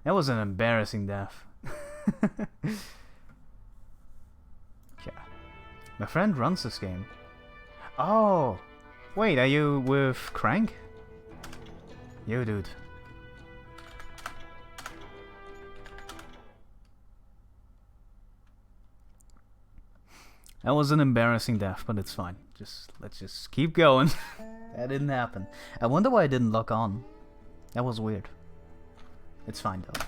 That was an embarrassing death. Yeah. My friend runs this game. Oh! Wait, are you with Crank? Yo, dude. That was an embarrassing death, but it's fine. Let's just keep going. That didn't happen. I wonder why I didn't lock on. That was weird. It's fine though.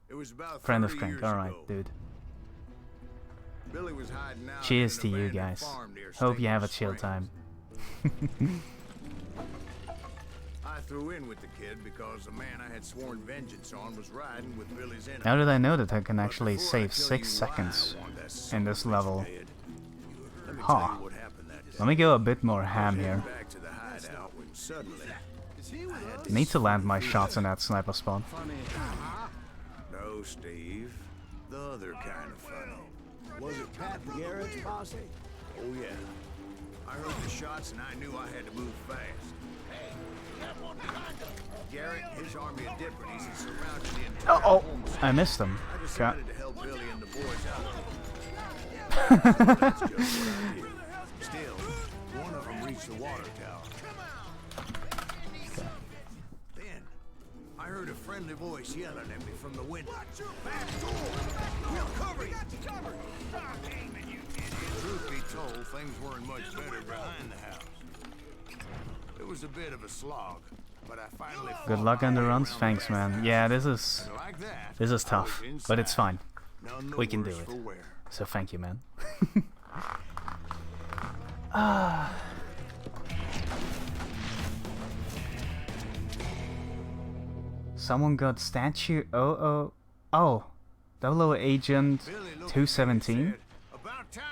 It was about Friend of 30 Crank, years alright, ago. dude. Billy was hiding out Cheers in to an you abandoned guys. farm near Hope you have a Stable chill time. Springs. I threw in with the kid because the man I had sworn vengeance on was riding with Billy's enemy. How did I know that I can But actually before I save tell 6 you why I seconds want that son in of this a bitch level? dead, let me Huh. tell you what happened that day. Let me go a bit more ham Heading here. back to the hideout when suddenly I had Need to land my shots in that sniper spawn. No, Steve. The other kind of funny. Was it Pat Garrett's posse? Oh, yeah. I heard the shots and I knew I had to move fast. Garrett, his army of deputies had surrounded the entire Oh, homestead. I missed them. I Got decided to help Billy and the boys out. So that's just what I did. Still, one of them reached the water tower. Then, I heard a friendly voice yelling at me from the window. Back door! We'll cover you! Truth be told, things weren't much better behind the house. It was a bit of a slog, but I finally good fought luck my on the way runs. around Thanks, the back of man. the Yeah, house. this is And like that, tough, I was but it's inside. fine. None the We can do worse it. for wear. So thank you, man. Someone got statue. Oh, 00 Agent 217.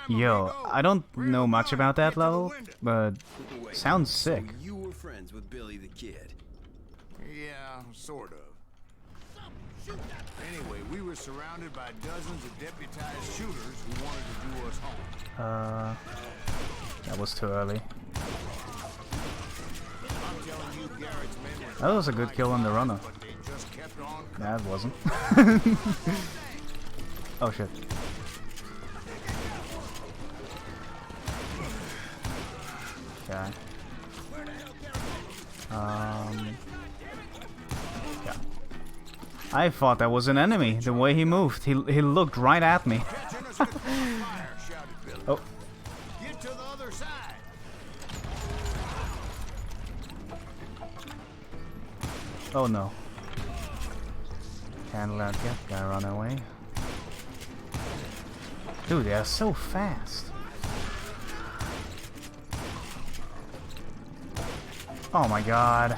Yo, I don't know much about that level, but Wait, sounds so sick. you were friends with Billy the Kid? Yeah, sort of. Anyway, we were surrounded by dozens of deputized shooters who wanted to do us harm. That was too early. I'm telling you, Garrett's men were That was a good kill on the runner. but they just kept on coming. That wasn't. Oh shit. Okay. Yeah. I thought that was an enemy. The way he moved, he looked right at me. Catching us with fire, shouted Billy. Oh, Get to the other side. oh no. Can't let that guy run away. Dude, they are so fast. Oh my god.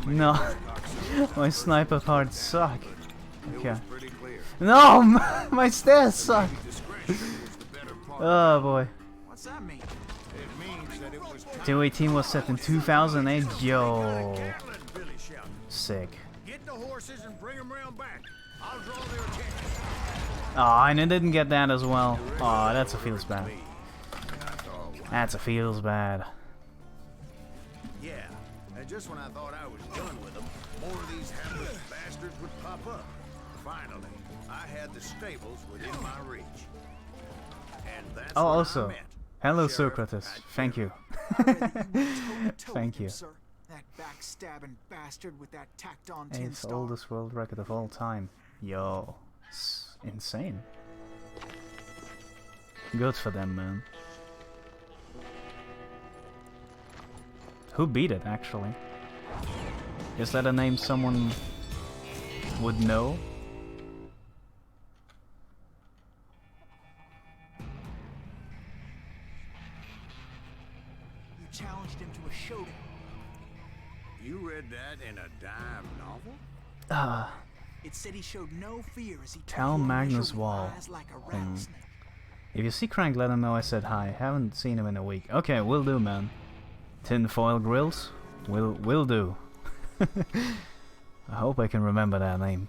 No. My sniper cards suck. Okay. Pretty clear. No! My stairs suck! Discretion was the better part. Oh boy. What's that mean? It means that it was 218 was set in 2008. Yo. Billy shouted. Sick. Get the horses and bring them round back. I'll draw their attention. Oh, and I didn't get that as well. Oh, that's a feels bad. That's a feels bad. Yeah, and just when I thought I was done with them, more of these hapless bastards would pop up. Finally, I had the stables within my reach. And that's Oh, when I also, met hello Sheriff Socrates. Pat Thank you. Thank you. Sir. That backstabbing bastard with that tacked on Hey, tin it's star. oldest world record of all time. Yo. Insane. Good for them, man. Who beat it, actually? Is that a name someone would know? You challenged him to a showdown. You read that in a dime novel? It said he showed no fear as he Tell took your Magnus measure with Wall. eyes like a Hmm. rattlesnake. If you see Crank, let him know I said hi. Haven't seen him in a week. Okay, will do, man. Tinfoil grills? Will do. I hope I can remember that name.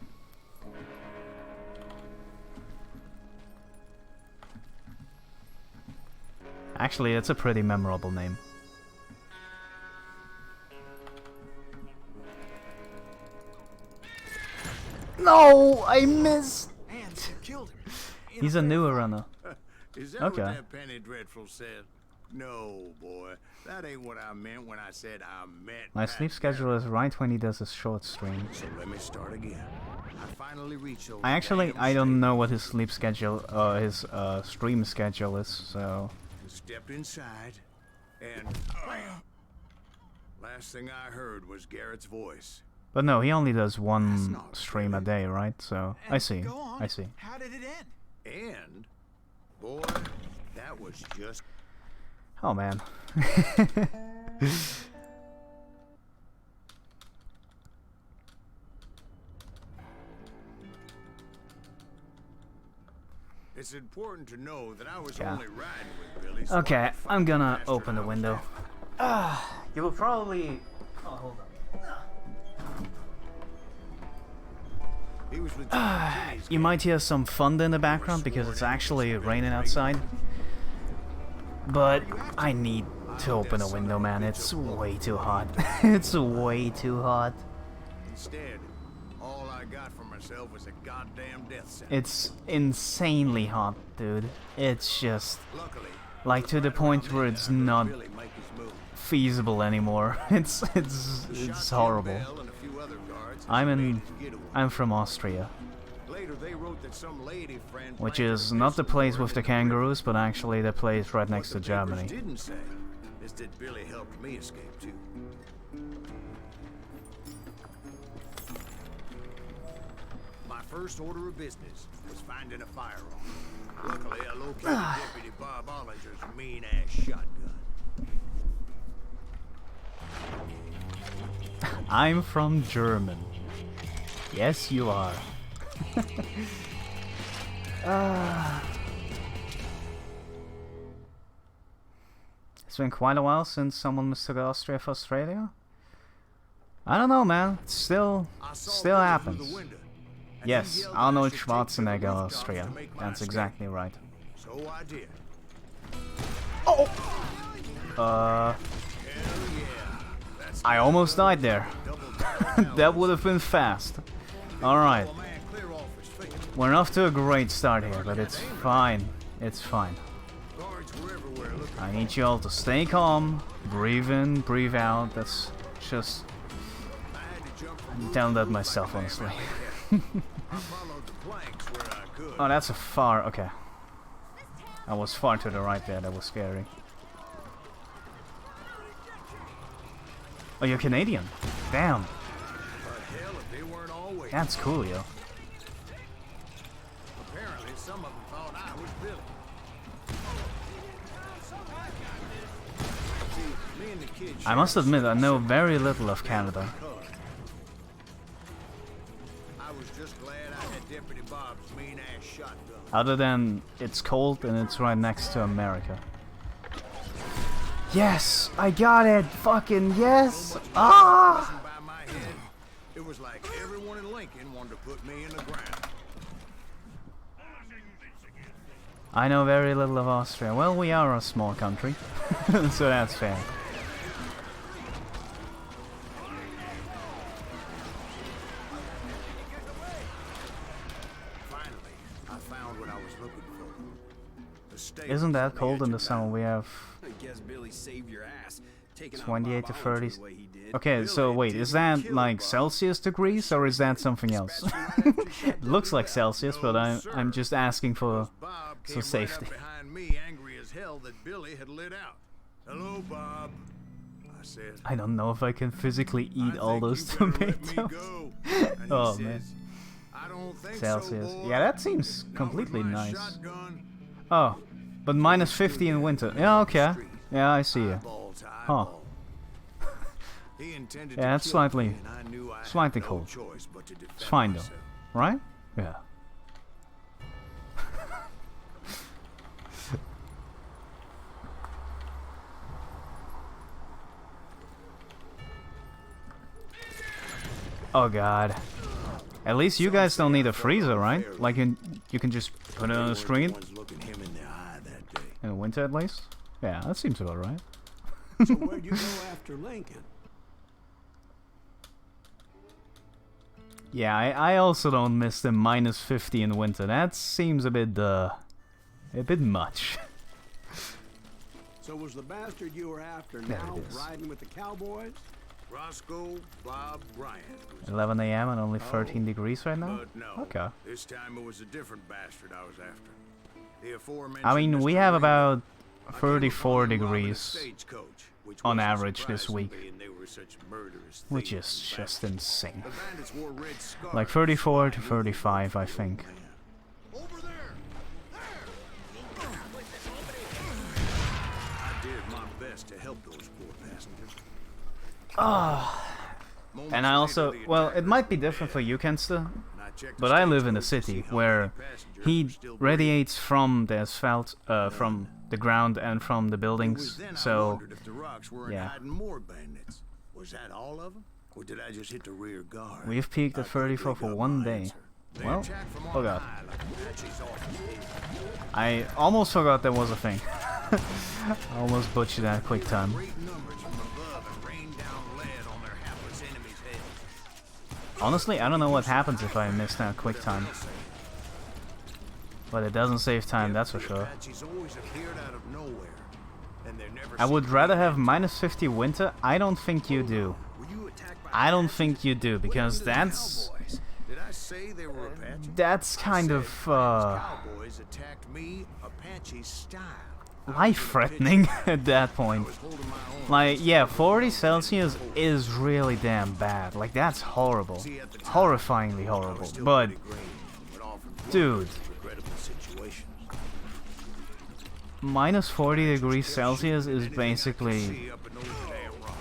Actually, it's a pretty memorable name. No, I missed. And you killed him. He's a newer runner. Is that Okay. what that Penny Dreadful said? No, boy. That ain't what I meant when I said I meant. My Pat sleep schedule is right when he does his short stream. So let me start again. I finally reached those I don't know what his sleep schedule, his stream schedule is, so... Stepped inside, and bam! Last thing I heard was Garrett's voice. But no, he only does That's one not stream a day, right? So, I And see, Go on. I see. How did it end? And, boy, that was just... Oh man. It's important to know that I was Yeah. only riding with Billy. So Okay, I could I'm find the gonna bastard open the I was window. after. You will probably... Oh, hold on. He was with John Kinney's You gang. might hear some thunder in the background because it's actually raining outside. But I need to open a window, man. It's way too hot. It's way too hot. Instead, all I got for myself was a goddamn death sentence. It's insanely hot, dude. It's just Luckily, like to the point where it's not Billy make his move. feasible anymore. It's horrible. Bell and a few other guards I'm made in his getaway. I'm from Austria, Later, they wrote that some lady friend which planted is a not the pistol place for with him the in river. kangaroos, but actually the place right next to What the papers Germany. didn't say is that Billy helped me escape too. My first order of business was finding a firearm. Luckily, I located Deputy Bob Ollinger's mean-ass shotgun. I'm from German. Yes, you are. It's been quite a while since someone mistook Austria for Australia. I don't know, man. It still I saw still Billy through the happens. window, and he Yes, yelled that I Arnold should take to the Schwarzenegger, rooftops Austria. to make my That's escape. exactly right. So I did. Uh, Hell yeah. That's I almost died there. double That would have been fast. Alright, a man clear off his feet. we're off to a great start here, but it's fine. It's fine. Guards were everywhere looking. I need you all to stay calm, breathe in, breathe out. That's just... I had to jump from I'm roof telling to that roof myself, like an honestly. amateur. I followed the planks where I could. Oh, that's a far... Okay. I was far to the right there. That was scary. Oh, you're Canadian? Damn. But hell, if they weren't always. That's cool, yo. Apparently, some of them thought I was Billy. See, me and the kid I must admit, I know very little of Canada. I was just glad I had Deputy Bob's mean-ass shotgun. Other than it's cold and it's right next to America. Yes! I got it! Fucking yes! Ah! Passing by my head, it was like everyone in Lincoln wanted to put me in the ground. I know very little of Austria. Well, we are a small country, so that's fair. Finally, I found what I was looking for. The stables Isn't that on the cold edge in the of summer? town. We have I guess Billy saved your ass. Taking out 28 Bob to Ollinger 30. the way he did. Okay, so wait, is that like Celsius degrees or is that something else? It looks like Celsius, but I'm just asking for Bob for came safety. right up behind me, angry as hell that Billy had lit out. Hello, Bob. I said. I don't know if I can physically eat "I all think those you better let me tomatoes. go." And he Oh, says, man. I don't think Celsius. So, boy. Yeah, that seems Not with completely my nice. shotgun. Oh, but minus 50 in winter. Yeah, okay. Yeah, I see you. Eyeball to Huh. eyeball. He intended Yeah, to that's kill slightly- me, and I knew I had slightly no cold. choice but to defend It's fine though, myself. right? Yeah. Oh god. At least you guys don't need a freezer, right? Like you can just put it on They the weren't screen ones looking him in the eye that day. in the winter at least. Yeah, that seems about right. So where'd you go after Lincoln? Yeah, I also don't miss the -50 in winter. That seems a bit much. So was the bastard you were after There now it is. riding with the cowboys? Roscoe Bob Bryant. was 11 a.m. and only 13 degrees right now? But no, Okay. this time it was a different bastard I was after. The aforementioned I mean, we Mr. have Ringo. about I came 34 upon him robbing a degrees stagecoach, which on wasn't average this surprising, week, being they were such murderous which thieves is and just bastards. insane. The bandits wore red scarves, Like 34 to so I knew 35, they I were think. man. I did my best to help those poor passengers. Moments And I later, also, the well, it attackers might be were different for dead, you, Kenster, and I checked the but I live in a stagecoach to city see how where many passengers heat were still breathing. radiates from the asphalt, from the ground and from the It was buildings, then I so wondered if the rocks weren't yeah. hiding more bandits. Was that all of them? Or did I just hit the rear guard? we've peaked I at quickly 34 for got one my day. answer. They Well, attacked from oh on god. high like Apaches often did. I almost forgot there was a thing. I almost butchered that quick time. Great numbers from above and rained down lead on their hapless enemies' heads. Honestly, I don't know what happens if I miss that quick time. They'll say. But it doesn't save time, that's for The sure. Apaches always appeared out of nowhere, and they're never I would seen rather again. have -50 winter. I don't think you do. Were you attacked by I don't Apaches? think you do, because What happened to the that's cowboys? Did I say they were Apaches? that's kind I of said cowboys attacked me Apache style. life-threatening at that I point. was holding my own. Like, yeah, 40 Celsius is really damn bad. Like, that's horrible. See, at the time, Horrifyingly I horrible. was still But, pretty green, but often thrown dude. into regrettable situations. -40 degrees Kept Celsius shooting is anything I could basically... see up in those damn rocks.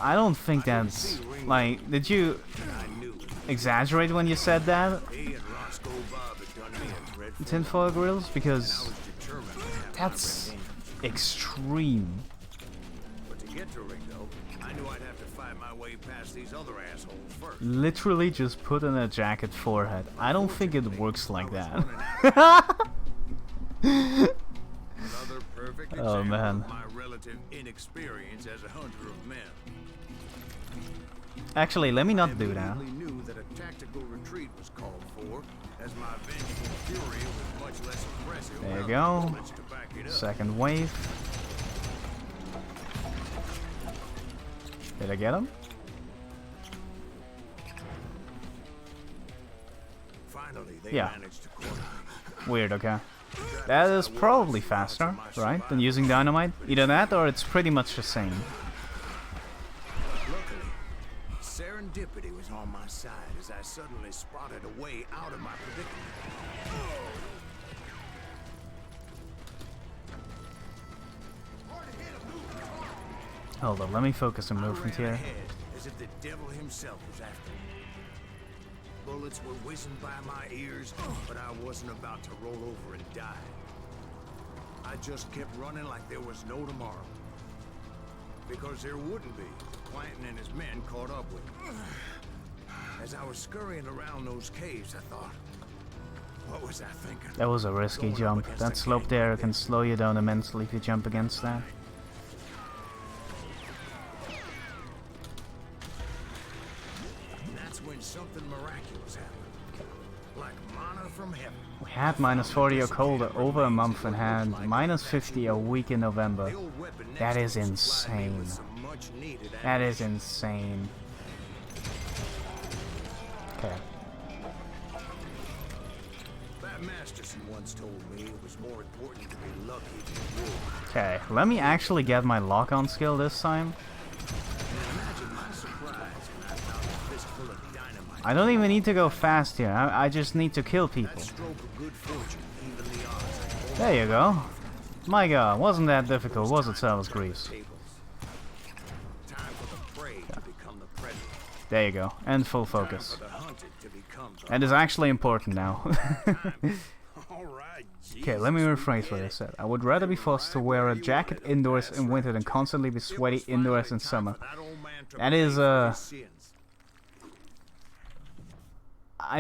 I don't think that's... Like, did you And I knew it. exaggerate when you said that, He and Roscoe Bob had done me a dreadful tinfoil grills? I Because was determined to have that's my revenge. extreme. But to get to Ringo, I knew I'd have to fight my way past these other assholes first. Literally just put on a jacket forehead. I don't think it works like I was that. running out. Another perfect Oh, example man. of my relative inexperience as a hunter of men. Actually, let me not do that. Immediately knew that a tactical retreat was called for, as my vengeful fury was much less impressive. There you without the go. bullets to back it up. Second wave. Did I get him? Finally, they Yeah. managed to corner me. Weird, okay. That is probably faster, right, than using dynamite? Either that or it's pretty much the same. Luckily, serendipity was on my side as I suddenly spotted a way out of my predicament. Hold on, let me focus on I movement ran here. ahead as if the devil himself was after me. Bullets were whizzing by my ears, but I wasn't about to roll over and die. I just kept running like there was no tomorrow. Because there wouldn't be. Clanton and his men caught up with me. As I was scurrying around those caves, I thought, what was I thinking? That was a risky jump. That slope there can slow you down immensely if you jump against that. And that's when something miraculous happened. Like manna from heaven. We had -40 or colder over a month and had -50 a week in November. The old weapon next That to is it supplied me with insane. some much-needed That is ammunition. insane. Okay. That Masterson once told me it was more important to be lucky than war. Okay, let me actually get my lock-on skill this time. Imagine my surprise when I found a fistful of dynamite. I don't even need to go fast here. I just need to kill That people. stroke of good fortune evened the odds. There you go. My god, wasn't that difficult, was it, Salvas Grease? Tables. Time for the prey to become the predator. There you go, and full Time focus. for the hunted to become the That is actually important now. All right, Okay, let me rephrase what I said. I would rather be forced to wear a jacket indoors in winter than constantly be sweaty indoors in summer. That is, I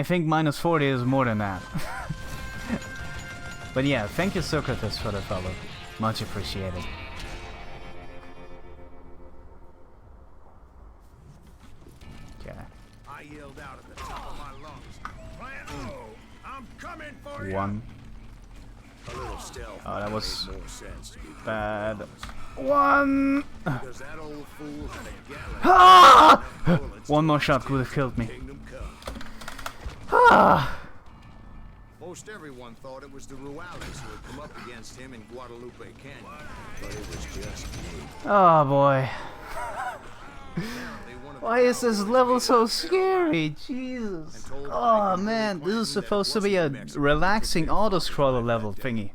think -40 is more than that. But yeah, thank you Socrates for the follow. Much appreciated. Okay. I yelled out at the top of my lungs, Plant O, I'm coming for you! One. A little stealth Oh, that was made more sense to be bad. honest, One. because that old fool had a gallon Ah! of bullets One to more last shot would have him killed me. Kingdom Come. Ah! Most everyone thought it was the Ruales who had come up against him in Guadalupe Canyon, but it was just me. Oh boy. Apparently, one of the Why is this cowboys level made so up their mind scary? Jesus. and told Oh Mike and man, Billy this is Clinton that it supposed to be a wasn't the Mexicans relaxing that they fought auto-scroller that level day. thingy.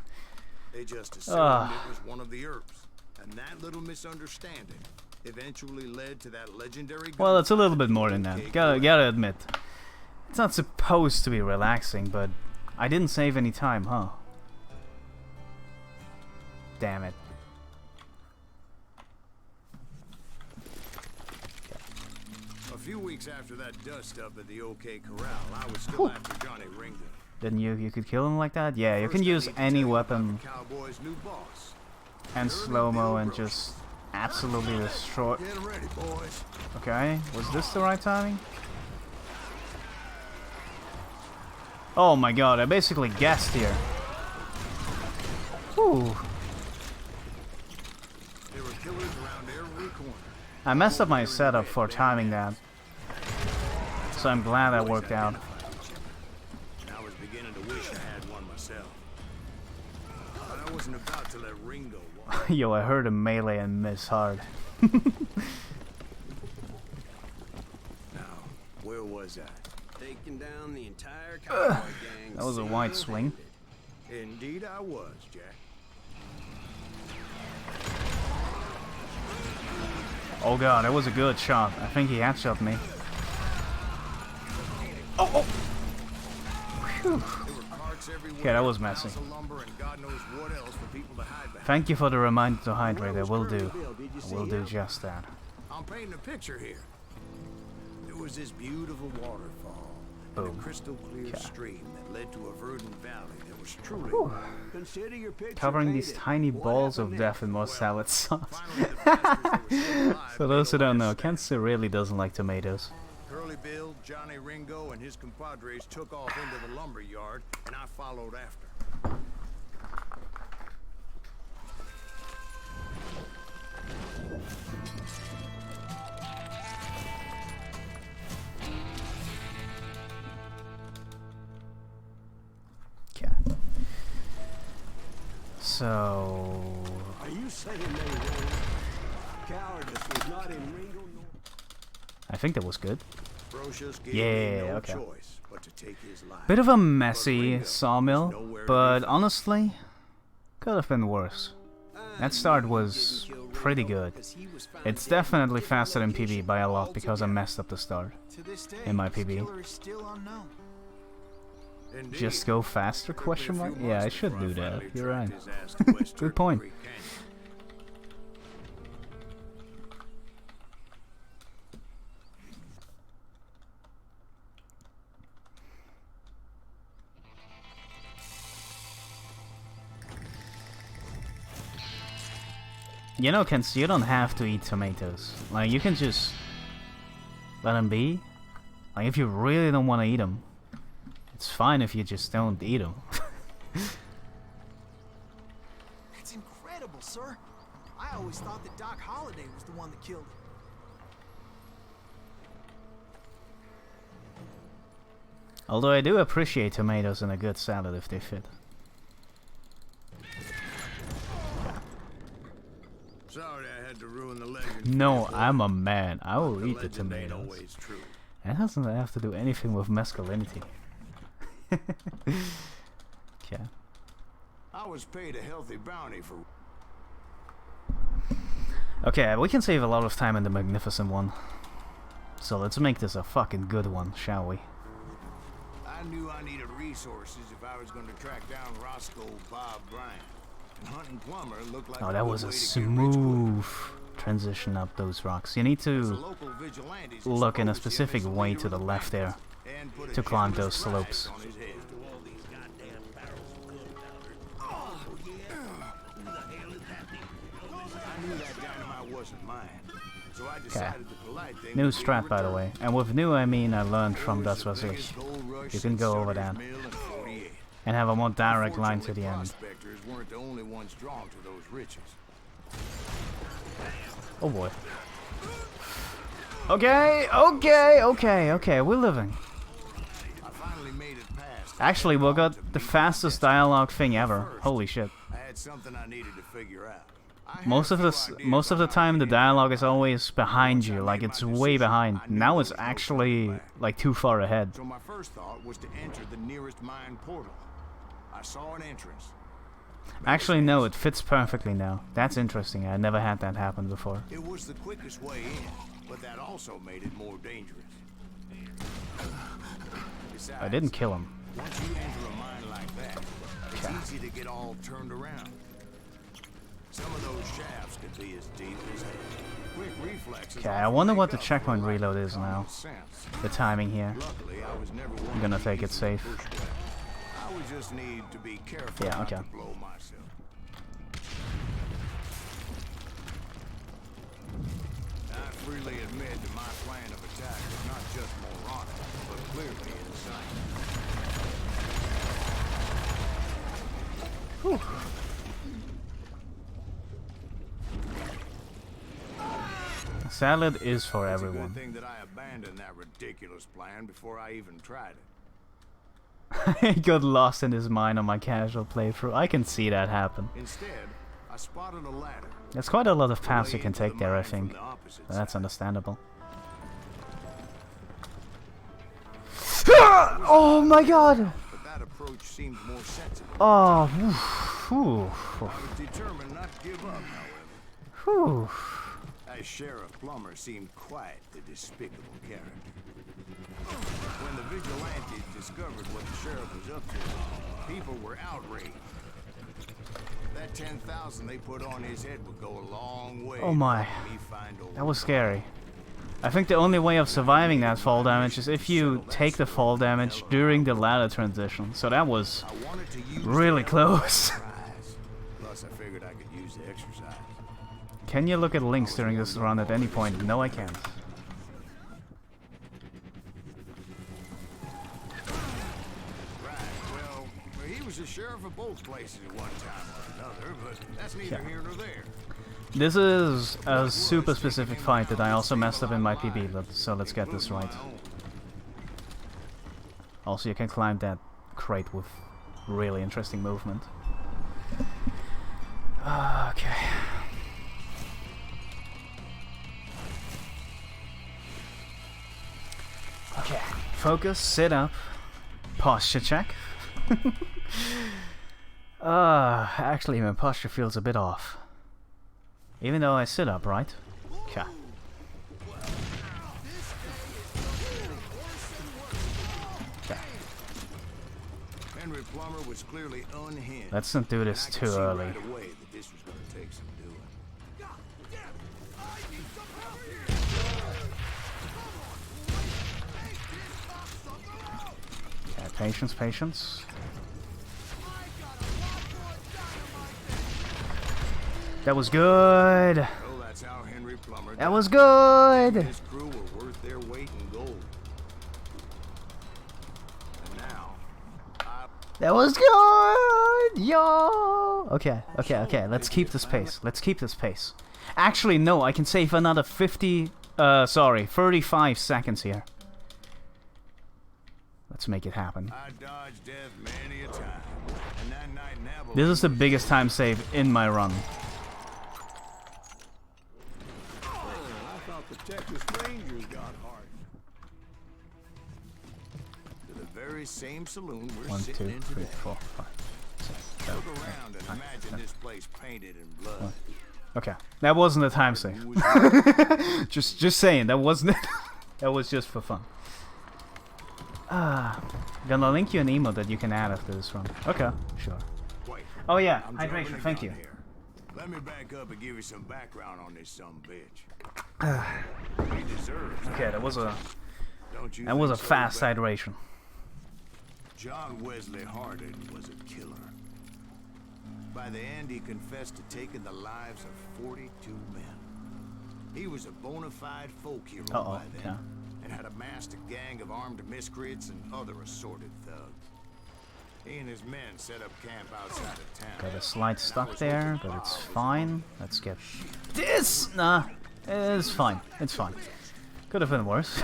They just assumed Ah. it was one of the herbs, and that little misunderstanding eventually led to that legendary. Well, it's a little bit gunfight more at than OK that. Corral. Gotta admit. It's not supposed to be relaxing, but I didn't save any time, huh? Damn it. A few weeks after that dust up at the OK Corral, I was still after Johnny Ringo. Then you could kill him like that? Yeah, you First, can I use need to any tell you about weapon the Cowboys' new boss. and Early slow-mo Bill and Brooks. just absolutely destroy. Get ready, boys. Okay, was this the right timing? Oh my god, I basically guessed here. Whew. There were killers around every corner. I messed up my setup for timing that. So I'm glad that worked out. And I was beginning to wish I had one myself. But I wasn't about to let Ringo walk. Yo, I heard a melee and miss hard. Now, where was I? Taking down the entire cowboy gang. That was a wide swing. Indeed I was, Jack. Oh god, that was a good shot. I think he headshot me. Oh! Whew. There were carts everywhere. Okay, that was piles messy. of lumber and God knows what else for people to hide behind. Thank you for the reminder to hydrate. I will do. Bill, did you I see will do him? just that. I'm painting a picture here. There was this beautiful waterfall and Boom. a crystal clear Okay. stream that led to a verdant valley that was truly Consider your picture Covering these painted. tiny What balls of happened death in more salad sauce. finally the bastards that were still alive For made those who a don't know, last stand. Kenzie really doesn't like tomatoes. Curly Bill, Johnny Ringo, and his compadres took off into the lumber yard, and I followed after. Okay. So... Are you saying they were? Cowardice was not in Ringo nor... I think that was good. Brocious gave Yeah, me no okay. choice but to take his life. Bit of a messy Ringo sawmill, was nowhere to be but found. honestly, could have been worse. That start was pretty good. It's definitely faster than PB by a lot because I messed up the start. To this day, In my his PB. killer is still unknown. Indeed. Just go faster? Took me a Question few mark? months Yeah, I before should do that. finally You're right. tracked his ass to West Good Turkey point. Creek Canyon. You know, Kenzie, you don't have to eat tomatoes. Like, you can just let them be. Like, if you really don't want to eat them, it's fine if you just don't eat them. That's incredible, sir. I always thought that Doc Holliday was the one that killed him. Although I do appreciate tomatoes in a good salad if they fit. Sorry I had to ruin the legend. No, for you, I'm a man. I will but eat the legend ain't tomatoes. always true. That doesn't have to do anything with masculinity. Okay. I was paid a healthy bounty for. Okay, we can save a lot of time in the Magnificent one. So let's make this a fucking good one, shall we? I knew I needed resources if I was going to track down Roscoe Bob Bryant. And hunting Plumber looked like Oh, that was a good way to get rich quick. smooth transition up those rocks. You need The to local vigilantes look in a exposed him specific as the way leader to of the left there and put a to climb generous those price slopes. on his head. I knew that dynamite wasn't mine, so I decided to polite thing New to do strat, in by the return. way. And with new, I mean I learned from It was Das the Was Ich. biggest gold rush You can since go over Sutter's that. Mill in 48. And have a more direct line to the Unfortunately, end. prospectors weren't the only ones drawn to those riches. Oh boy. Okay, we're living. I finally made it past. Actually, we got the fastest dialogue thing ever. Holy shit. I had something I needed to figure out. I had Most a of few the ideas most of the on how time, to the get in dialogue is there. always behind you, like it's way behind. Now it's there was no actually turning back. like too far ahead. So my first thought was to enter the nearest mine portal. I saw an entrance. Actually, no, it fits perfectly now. That's interesting. I never had that happen before. It was the quickest way in, but that also made it more dangerous. Besides, I didn't kill him. once you enter a mine like that, it's easy to get all turned around. Some of those shafts could be as deep as hell. Quick reflexes. Okay, I often wonder make what the up for checkpoint lack of reload is common now. sense. The timing here. Luckily, I was never one I'm gonna to take it use safe. bushwhack. I would just need to be careful Yeah, not okay. to blow myself. I freely admit that my plan of attack was not just moronic, but clearly insane. Salad is for It's a everyone. good thing that I abandoned that ridiculous plan before I even tried it. He got lost in his mind on my casual playthrough. I can see that happen. Instead, I spotted a ladder. There's quite a lot of paths you lay can into the take there, I mine from think. the opposite That's side. understandable. Oh my god! But that approach seemed more sensible. Oh, whew, I was determined not to give up, however. whew. As Sheriff Plummer seemed quite the despicable character. When the vigilantes discovered what the sheriff was up to, people were outraged. That 10,000 they put on his head would go a long way. Oh my. to helping me find old That was scary. I think the only way of surviving that fall damage is if you take the fall damage during the ladder transition. So that was I wanted to use really the close. prize. Plus, I figured I could use the exercise. Can you look at links during this run at any point? No, I can't. Right, well, he was the sheriff of both places at one time or another, but that's neither Yeah. here nor there. This is a super specific fight that I also messed up in my PB, so let's get this right. Also, you can climb that crate with really interesting movement. Okay. Okay. Focus, sit up, posture check. Actually, my posture feels a bit off. Even though I sit up, right? Okay. Henry Plummer was clearly unhinged. Let's not do and this I could too see early. Right away that this was going to take some doing. Okay, patience, patience. That was good. Well, that's how Henry Plummer That was died. good. His crew were worth their weight in gold. And now, That was good. Yo. Okay. Let's keep this pace. Let's keep this pace. Actually, no. I can save another 35 seconds here. Let's make it happen. I dodged death many a time. And that night in Abilene This is the was biggest time save in my run. I thought the Texas Rangers got hard. to the very same saloon we're 1, sitting 2, in 3, today. 4, 5, 6, 7, Look around and imagine this place painted in blood. Okay, that wasn't a time save. Who was just saying, that wasn't. That was just for fun. Gonna link you an email that you can add after this run. Okay, sure. Wait, Oh yeah, I'm hydration. jumping Thank the you. gun here. Let me back up and give you some background on this sumbitch. He deserves it, Okay, that was a don't you that was a think so, fast Beck? hydration. John Wesley Hardin was a killer. By the end, he confessed to taking the lives of 42 men. He was a bona fide folk hero Uh-oh, by then, okay. and had amassed a gang of armed miscreants and other assorted thugs. He and his men set up camp outside of town. Got a slight stuck there, but it's fine. Let's get this. Nah, it's fine. It's fine. Could have been worse.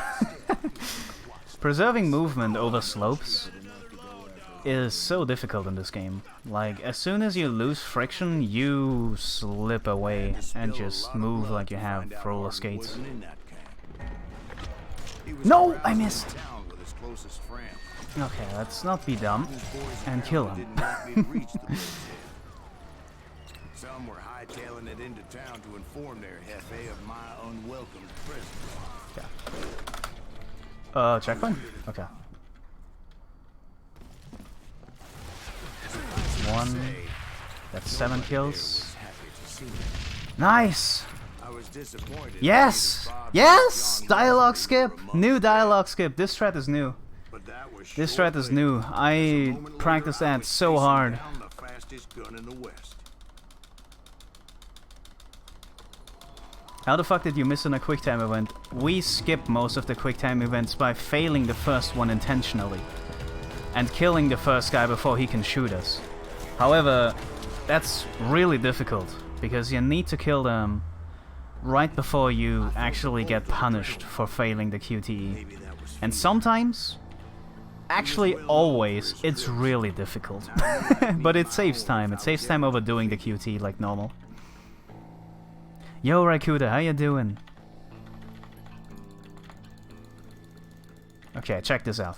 Preserving movement over slopes is so difficult in this game. Like, as soon as you lose friction, you slip away and just move like you have roller skates. No, I missed. Okay, let's not be dumb and kill him. Some were hightailing it into town to inform their jefe of my unwelcome presence. Okay. Checkpoint? Okay. One. That's 7 kills. Nice! Yes! Yes! Dialogue skip! New dialogue skip. This strat is new. This strat is new. I practiced that so hard. How the fuck did you miss on a quick time event? We skip most of the quick time events by failing the first one intentionally and killing the first guy before he can shoot us. However, that's really difficult because you need to kill them right before you actually get punished for failing the QTE. And sometimes, actually always, it's really difficult. But it saves time. It saves time over doing the QT like normal. Yo, Raikuda, how you doing? Okay, check this out.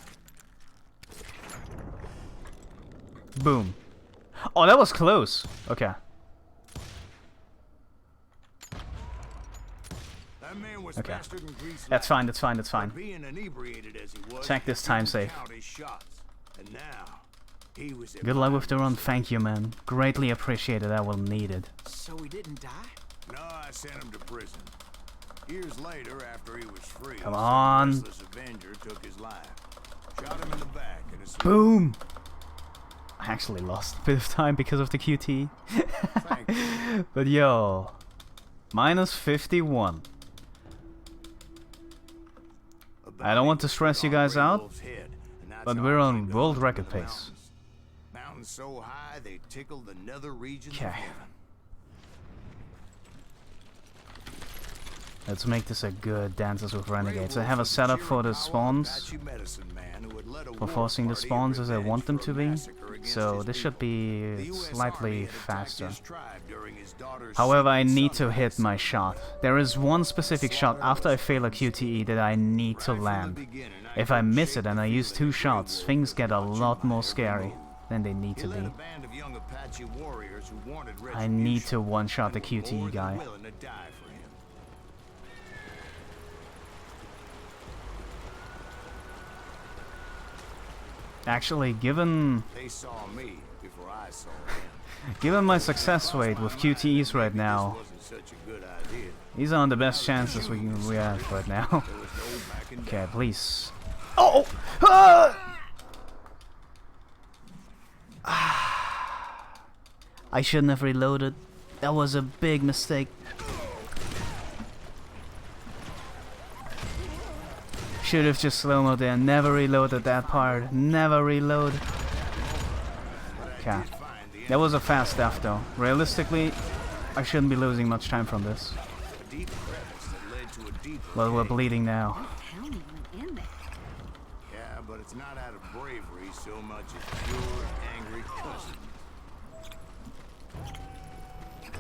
Boom. Oh, that was close. Okay. Okay. That's fine, that's fine, that's fine. Check this time save. Good luck with the run, thank you, man. Greatly appreciated, I will need it. So he didn't die? No, I sent him to prison. Years later, after he was free, Come on. some restless avenger took his life. Shot him in the back in his Boom! I actually lost a bit of time because of the QT. But yo, minus 51. I don't want to stress you guys out, but we're on world record pace. Mountains so high they tickle the nether regions of Okay. heaven. Let's make this a good Dances with Renegades. I have a setup for the spawns, for forcing the spawns as I want them to be, so this should be slightly faster. However, I need to hit my shot. There is one specific shot after I fail a QTE that I need to land. If I miss it and I use 2 shots, things get a lot more scary than they need to be. I need to one-shot the QTE guy. Actually, given my success rate with QTEs right now, these are the best chances we have right now. Okay, please. Oh! I shouldn't have reloaded. That was a big mistake. Should have just slow-mo there. Never reloaded that part. Never reload. Okay. That was a fast death though. Realistically, I shouldn't be losing much time from this. Well, we're bleeding now. Yeah, but it's not out of bravery so much as pure angry cussing.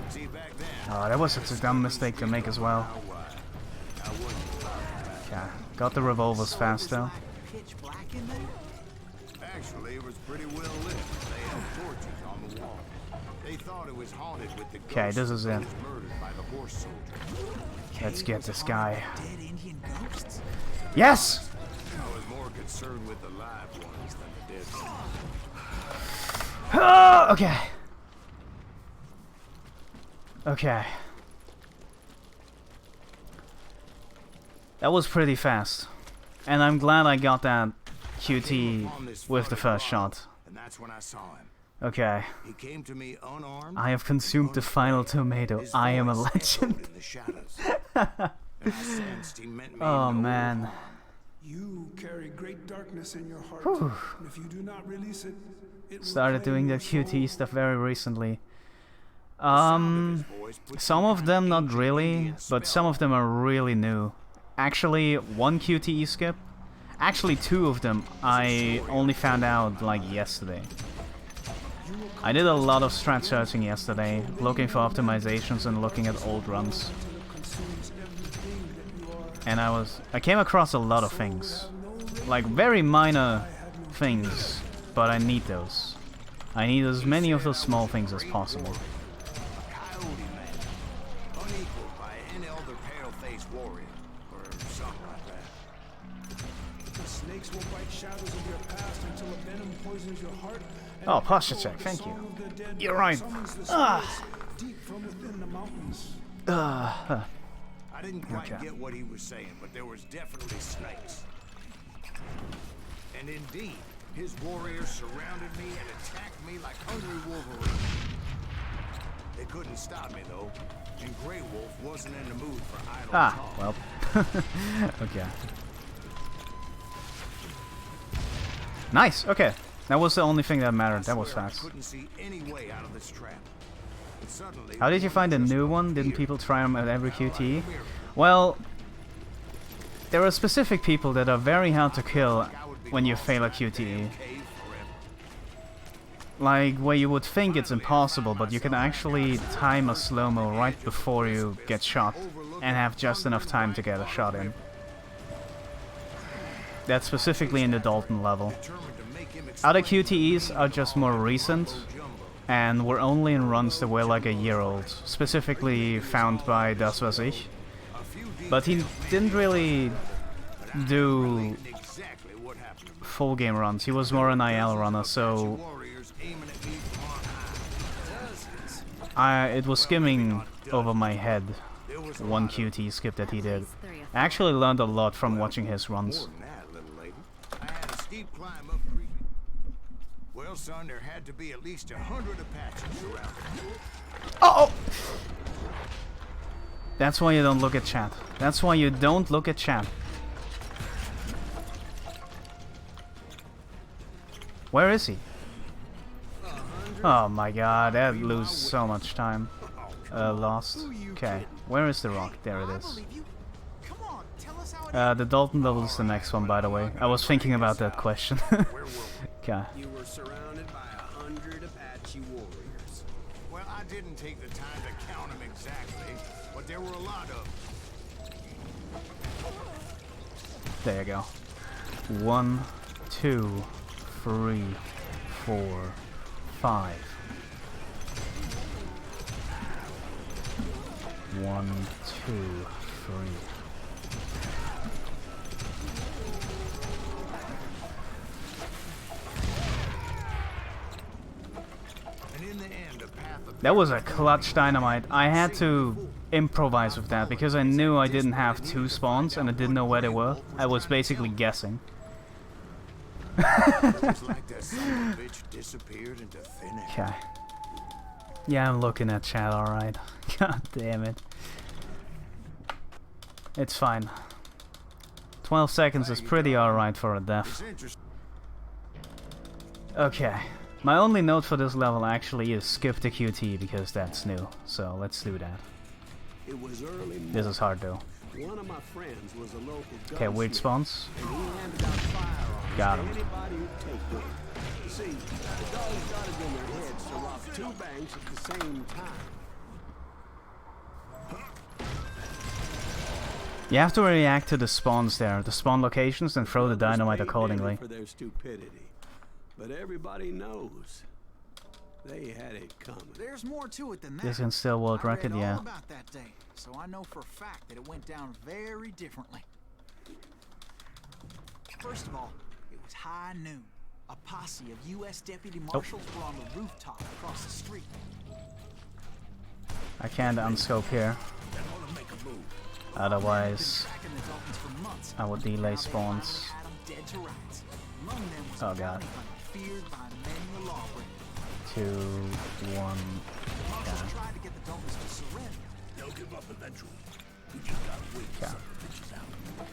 See, back then, Oh, that was such a dumb mistake to make as well. Okay. Got the revolvers fast though. Pitch black in there? actually, it was pretty well lit. They had torches on the wall. They thought it was haunted with the Okay, this is it. murdered by the horse soldier. Let's get this guy. Dead Indian ghosts? Yes! I was more concerned with the live ones than the dead ones. Oh, okay. Okay. That was pretty fast. And I'm glad I got that QT with the first shot. And that's when I saw him. Okay. He came to me unarmed. I have consumed the final tomato. I am a legend. In the shadows. And I sensed he meant me Oh no man. harm. You carry great darkness in your heart, Whew. and if you do not release it, it will Started claim doing your that QT soul. stuff very recently. The sound of his voice put Some of them not ancient really, Indian but spell some of them are really new. Actually, one QTE skip. Actually, two of them I only found out like yesterday. I did a lot of strat searching yesterday, looking for optimizations and looking at old runs. And I came across a lot of things. Like very minor things, but I need those. I need as many of those small things as possible. A coyote man, unequaled by any other pale-faced warrior, or something like that. The snakes will bite shadows of your past until a venom poisons your heart. and Oh, the posture echo check, of the thank you. song of the dead You're right. summons the Ah. spirits deep from within the mountains. I didn't quite Okay. get what he was saying, but there was definitely snakes. And indeed, his warriors surrounded me and attacked me like hungry wolverines. They couldn't stop me though, and Grey Wolf wasn't in the mood for idle talk. Well. Okay. Nice, okay. That was the only thing that mattered. That was I swear I fast. couldn't see any way out of this trap. But suddenly, How did you find a new one? Didn't people try them at every QTE? Well, there are specific people that are very hard to kill when you fail a QTE. Like, where you would think it's impossible, but you can actually time a slow-mo right before you get shot and have just enough time to get a shot in. That's specifically in the Dalton level. Other QTEs are just more recent and were only in runs that were like a year old, specifically found by Das Was Ich. But he didn't really do exactly what happened. full game runs. He was more an IL runner, so Warriors aiming at me from on high. it was skimming over my head. One QT skip that he did. I actually learned a lot from watching his runs. More than that, little lady. I had a steep climb up creepy. Well, son, there had to be at least 100 Apaches around. Oh! That's why you don't look at chat. That's why you don't look at chat. Where is he? Oh my god, that lose so much time. Lost. Okay, where is the rock? There it I is. believe you. Come on, tell us how it The Dalton level is the next one, by the way. I was thinking about that question. Okay. You were surrounded by 100 Apache warriors. Well, I didn't take the time to count them exactly, but there were a lot of them. There you go. 1, 2, 3, 4, 5. 1, 2, 3. And in the end, a path of That was a clutch dynamite. I had to improvise with that because I knew I didn't have 2 spawns and I didn't know where they were. I was basically guessing. it was like that son of a bitch disappeared into thin air. Okay. Yeah, I'm looking at chat, alright. God damn it. It's fine. 12 seconds is pretty alright for a death. It's interesting. Okay. My only note for this level actually is skip the QT because that's new. So let's do that. It was early This is hard though. One of my friends was a local Okay, weird gunsmith, spawns. and he handed out firearms Got to 'em. anybody who'd take one. You see, the dogs got it in their heads to rob 2 banks at the same time. You have to react to the spawns there, the spawn locations, and throw the Others dynamite paid accordingly. dearly for their stupidity, but everybody knows they had it coming. There's more to it than that. This can still world I read record, all yeah. about that day, so I know for a fact that it went down very differently. First of all, it was high noon. A posse of U.S. deputy marshals were on the rooftop across the street. I can't unscope here. Otherwise, Tracking the Daltons for months. I would delay Now they spawns. finally had 'em dead to rights. Among them was Oh, a God. bounty hunter feared by many a lawbreaker. 2, 1. Marshals tried to get the Daltons to surrender. They'll give up eventually. Yeah.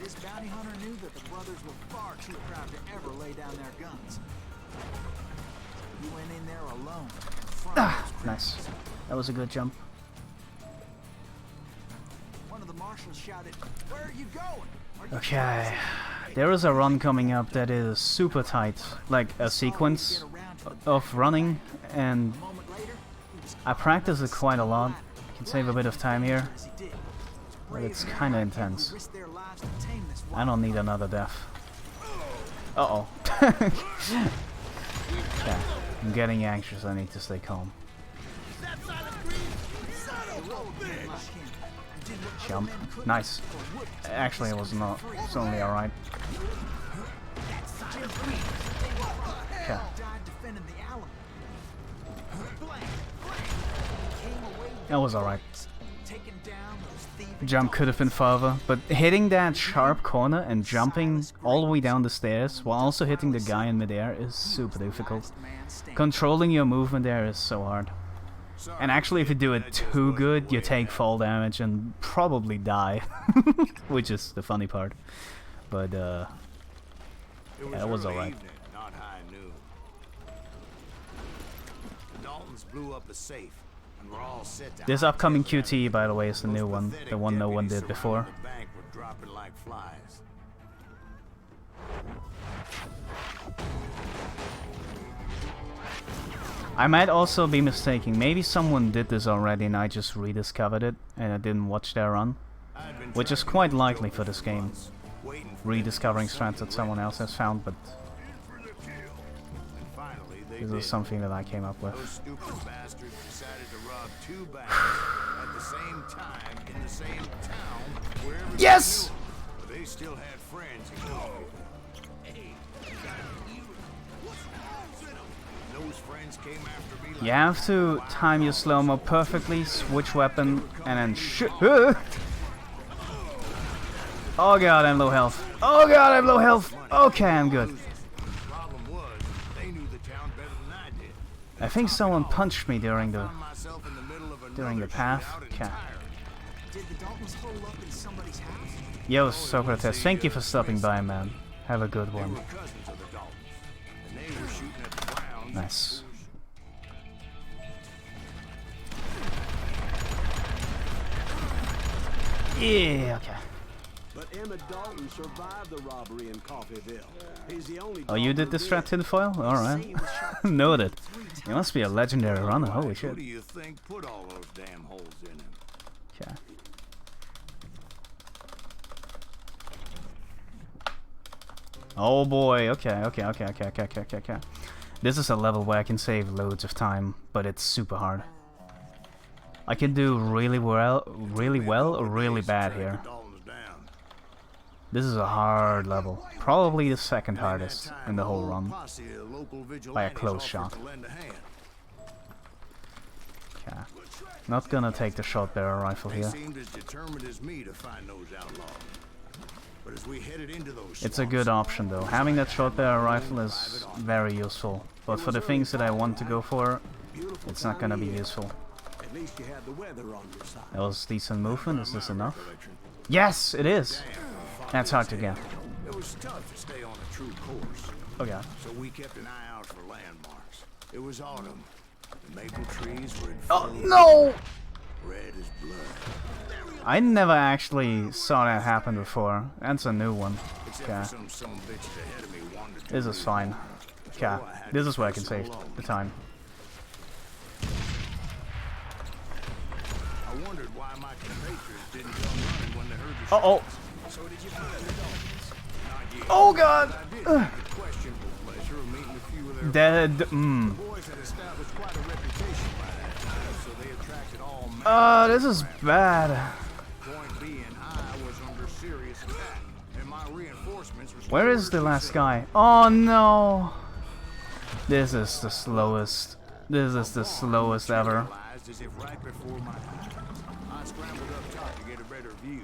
This bounty hunter knew that the brothers were far too proud to ever lay down their guns. He went in there alone. Nice. That was a good jump. One of the marshals shouted, "Where are you going?" Are you Okay. There is a run coming up that is super tight. Like a sequence of running, and A moment later, he was I practice it quite a lot. I can save a bit of time here, as he did. but it's kinda intense. Risked their lives to tame this I don't need another death. Uh-oh. Yeah, I'm getting anxious, I need to stay calm. Jump. Nice. Actually, it was not. It's only alright. Yeah. That was alright. Jump could have been further, but hitting that sharp corner and jumping all the way down the stairs while also hitting the guy in midair is super difficult. Controlling your movement there is so hard. And actually, if you do it too good, you take fall damage and probably die. Which is the funny part. But, yeah, it was alright. Not high noon. The Daltons blew up a safe, and we're all set to This upcoming QT, by the way, is the new one. The one no one did before. The bank were dropping like flies. I might also be mistaken. Maybe someone did this already and I just rediscovered it and I didn't watch their run. Which is quite likely for this game. Rediscovering strats that someone else has found, but this is something that I came up with. Those stupid bastards decided to rob 2 banks at the same time in the same town where everybody Yes! knew them. But they still had friends in common. Those friends came after me like You have to time your slow-mo perfectly, switch weapon, and then shoot. Oh god, I'm low health. Oh god, I'm low health. Okay, I'm good. the problem was they knew the town better than I did. I think someone punched me during the Myself in the middle of another path. shootout Okay. entirely. Did the Daltons hole up in somebody's house? Yo, Socrates, thank you for stopping by, man. Have a good They one. were cousins of the Daltons, and they were shooting at the Browns. Nice. Yeah, okay. But Emmett Dalton survived the robbery in Coffeeville. He's the only Oh, you did this strat tinfoil? Alright. Noted. You must be a legendary runner, holy Who shit. do you think put all those damn holes in him? Okay. Oh boy, okay. This is a level where I can save loads of time, but it's super hard. I can do really well, or really bad here. Dalton's down. This is a hard level. Probably the second hardest in the whole run. By a close shot. Okay. Not gonna take the shot bearer rifle They here. seemed as determined as me to find those outlaws. But as we headed into those It's a good option though. Having that shot bearer rifle is very useful. But for the things that I want to go for, it's not gonna be useful. At least you had the weather on your side. That was decent movement. Is this enough? Yes, it is. That's hard to get. It was tough to stay on a true course. Oh god. So we kept an eye out for landmarks. It was autumn. The maple trees were in Oh full no! red as blood. I never actually saw that happen before. That's a new one. Except Okay. for some bitches ahead of me wanted to. This is fine. Okay. This is where I can save the time. I wondered why my compatriots didn't come running when they heard the Uh-oh. So did you find the Daltons? Not yet. Oh god! I did have the questionable pleasure of meeting a few of their Dead. boys had established quite a reputation by that time, so they attracted all men. This is bad. Point being, I was under serious attack, and my reinforcements were Where is the last guy? Oh no! This is the slowest. This is the slowest ever. realized as if right before my eyes. I scrambled up top to get a better view,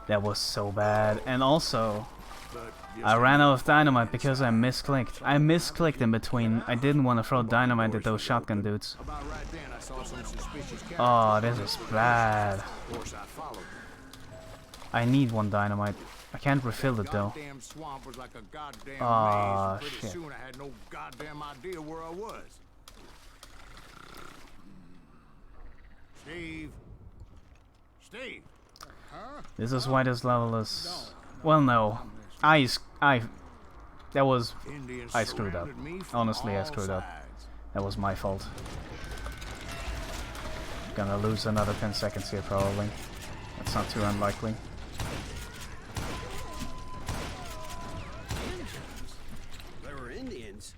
That was so bad. And also, but I ran out of dynamite because I misclicked. I misclicked in between. I didn't want to throw dynamite at those shotgun dudes. about right then I saw some suspicious characters. Oh, this is bad. Of course, I followed them. I need one dynamite. I can't refill it though. Goddamn swamp was like a goddamn Aw, maze, and pretty shit. soon I had no goddamn idea where I was. Steve. Steve. This is why this level is... Well, no. That was... Indians I screwed up. surrounded me from Honestly, I all screwed up. sides. That was my fault. Gonna lose another 10 seconds here, probably. That's not too unlikely. There were Indians.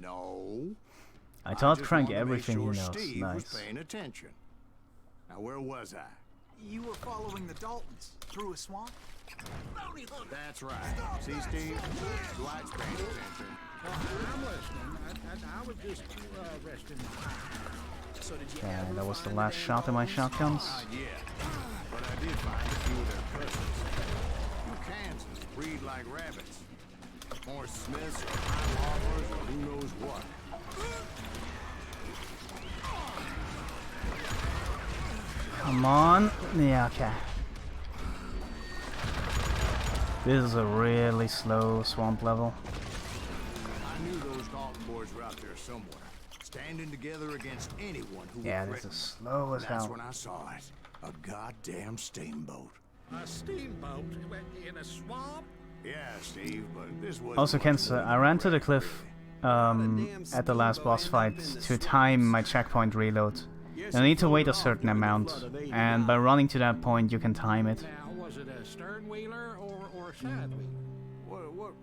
No. I taught just Crank wanted to make everything sure he knows. Steve was Nice. paying attention. Now where was I? You were following the Daltons through a swamp? That's right. See, Steve? Dwight's paying attention. I'm listening. I was just resting my eyes. So did you Okay, ever that was the find last them shot of my bones? shotguns. Not yet. But I did find a few of their cousins. You Kansans breed like rabbits. More Smiths or Pine Harbors or who knows what. Come on. Yeah, okay. This is a really slow swamp level. I knew those Dalton boys were out there somewhere, standing together against anyone who Yeah, would this threaten. is slow as That's hell. when I saw it. A goddamn steamboat. A steamboat in a swamp? Yeah, Steve, but this was Also, Kensa, I ran to the cliff at the last boss fight to time my checkpoint reload. You need to wait a certain amount, and by running to that point you can time it. Now, was it a stern wheeler or a side wheeler? What?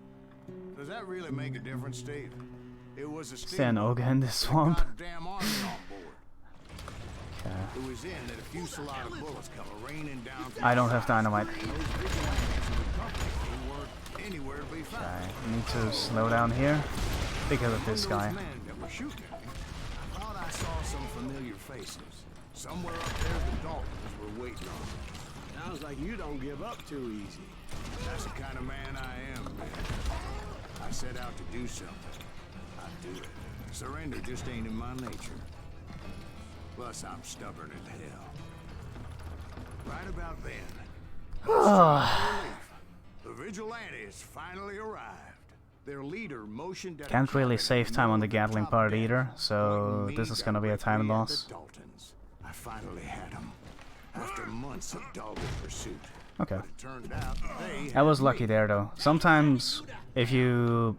Does that really make a difference, Steve? It was a Is there an steamboat. ogre in this swamp? Goddamn army on board. Okay. It was in that a fusillade of bullets come raining down from I don't have dynamite. those vigilantes in the company. They weren't anywhere to be Okay, found. I need to slow down here because of this guy. Those men that were shooting at me, I thought I saw some familiar faces. Somewhere up there the Daltons were waiting on me. Sounds like you don't give up too easy. That's the kind of man I am, man. I set out to do something. I do it. Surrender just ain't in my nature. Plus, I'm stubborn as hell. Right about then, the vigilantes finally arrived. Their leader motioned at a Can't really cabin save in the time on middle the of Gatling top part deck, either, so pointing this me is gonna be a time directly at loss. the Daltons. I finally had them. After months of dogged pursuit. Okay. But it turned out they I was had lucky me. there though. Sometimes if you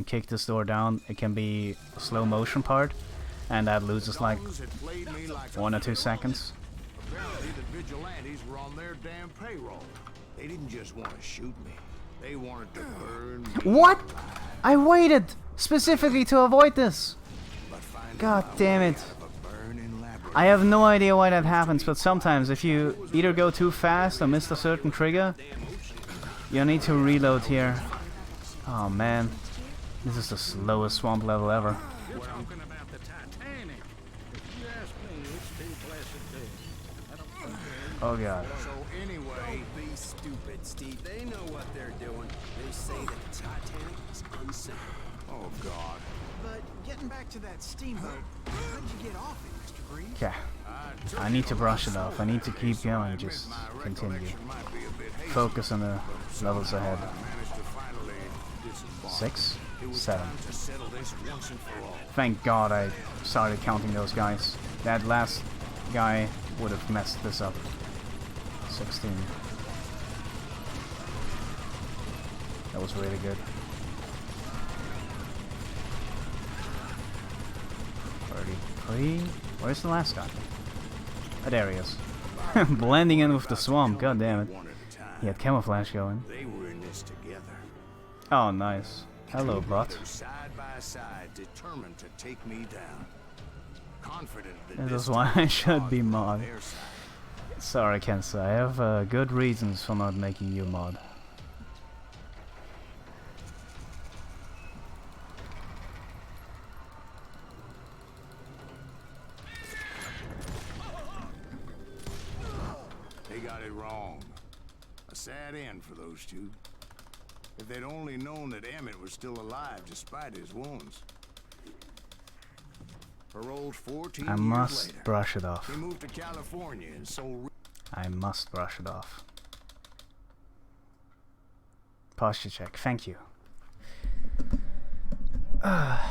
kick this door down, it can be a slow motion part, and that loses like Daltons had played me like a 1 or 2 fiddle. seconds. Apparently the vigilantes were on their damn payroll. They didn't just want to shoot me. They wanted to burn me. What? I waited specifically to avoid this. But finding God my damn way it. out of a burning labyrinth, I have no idea why that happens, but sometimes if you either go too fast or miss a certain trigger, you need to reload here. Oh man, this is the slowest swamp level ever. You're talking about the Titanic. If you ask me, it's too blessed dead. I don't think there Oh god. So anyway, Don't be stupid, Steve. They know what they're doing. They say that the Titanic is unsinkable. oh god. But getting back to that steamboat, how'd you get off it, Mr. Breeze? Okay. took I need to a brush lot it off. I slower need to today, keep so I going, admit just my continue. recollection might be a bit hazy, Focus on the but levels somehow ahead. I managed to finally disembark. 6, It was 7. time to settle this once and for all. Thank God I started counting those guys. That last guy would have messed this up. 16. That was really good. 33. Where's the last guy? Oh, there he is. Blending in with the swamp, god damn it. One at a time. He had camouflage going. They were in this together. Oh, nice. Hello, bot. They're side by side, determined to take me down. Confident that This is why I should be mod. their side. Sorry, Kensa. I have good reasons for not making you mod. They got it wrong. A sad end for those two. If they'd only known that Emmett was still alive despite his wounds. Paroled 14 I years must later. brush it off. He moved to California and sold. I must brush it off. Posture check. Thank you. I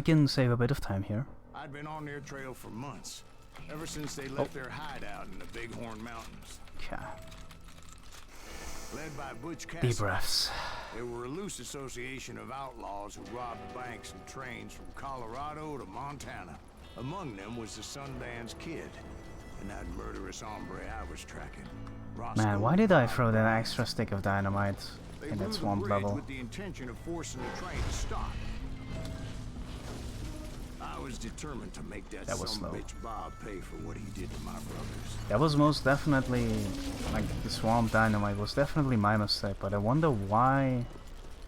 can save a bit of time here. I'd been on their trail for months, ever since they left their hideout in the Bighorn Mountains. Okay. Led by Butch Deep Cassidy, breaths. they were a loose association of outlaws who robbed banks and trains from Colorado to Montana. Among them was the Sundance Kid, and that murderous hombre I was tracking. Man, why did I throw that extra stick of dynamite in that swamp level? With the intention of forcing the train to stop. I was determined to make that was slow. bitch Bob pay for what he did to my brothers. That was most definitely, like, the swamp dynamite was definitely my mistake, but I wonder why,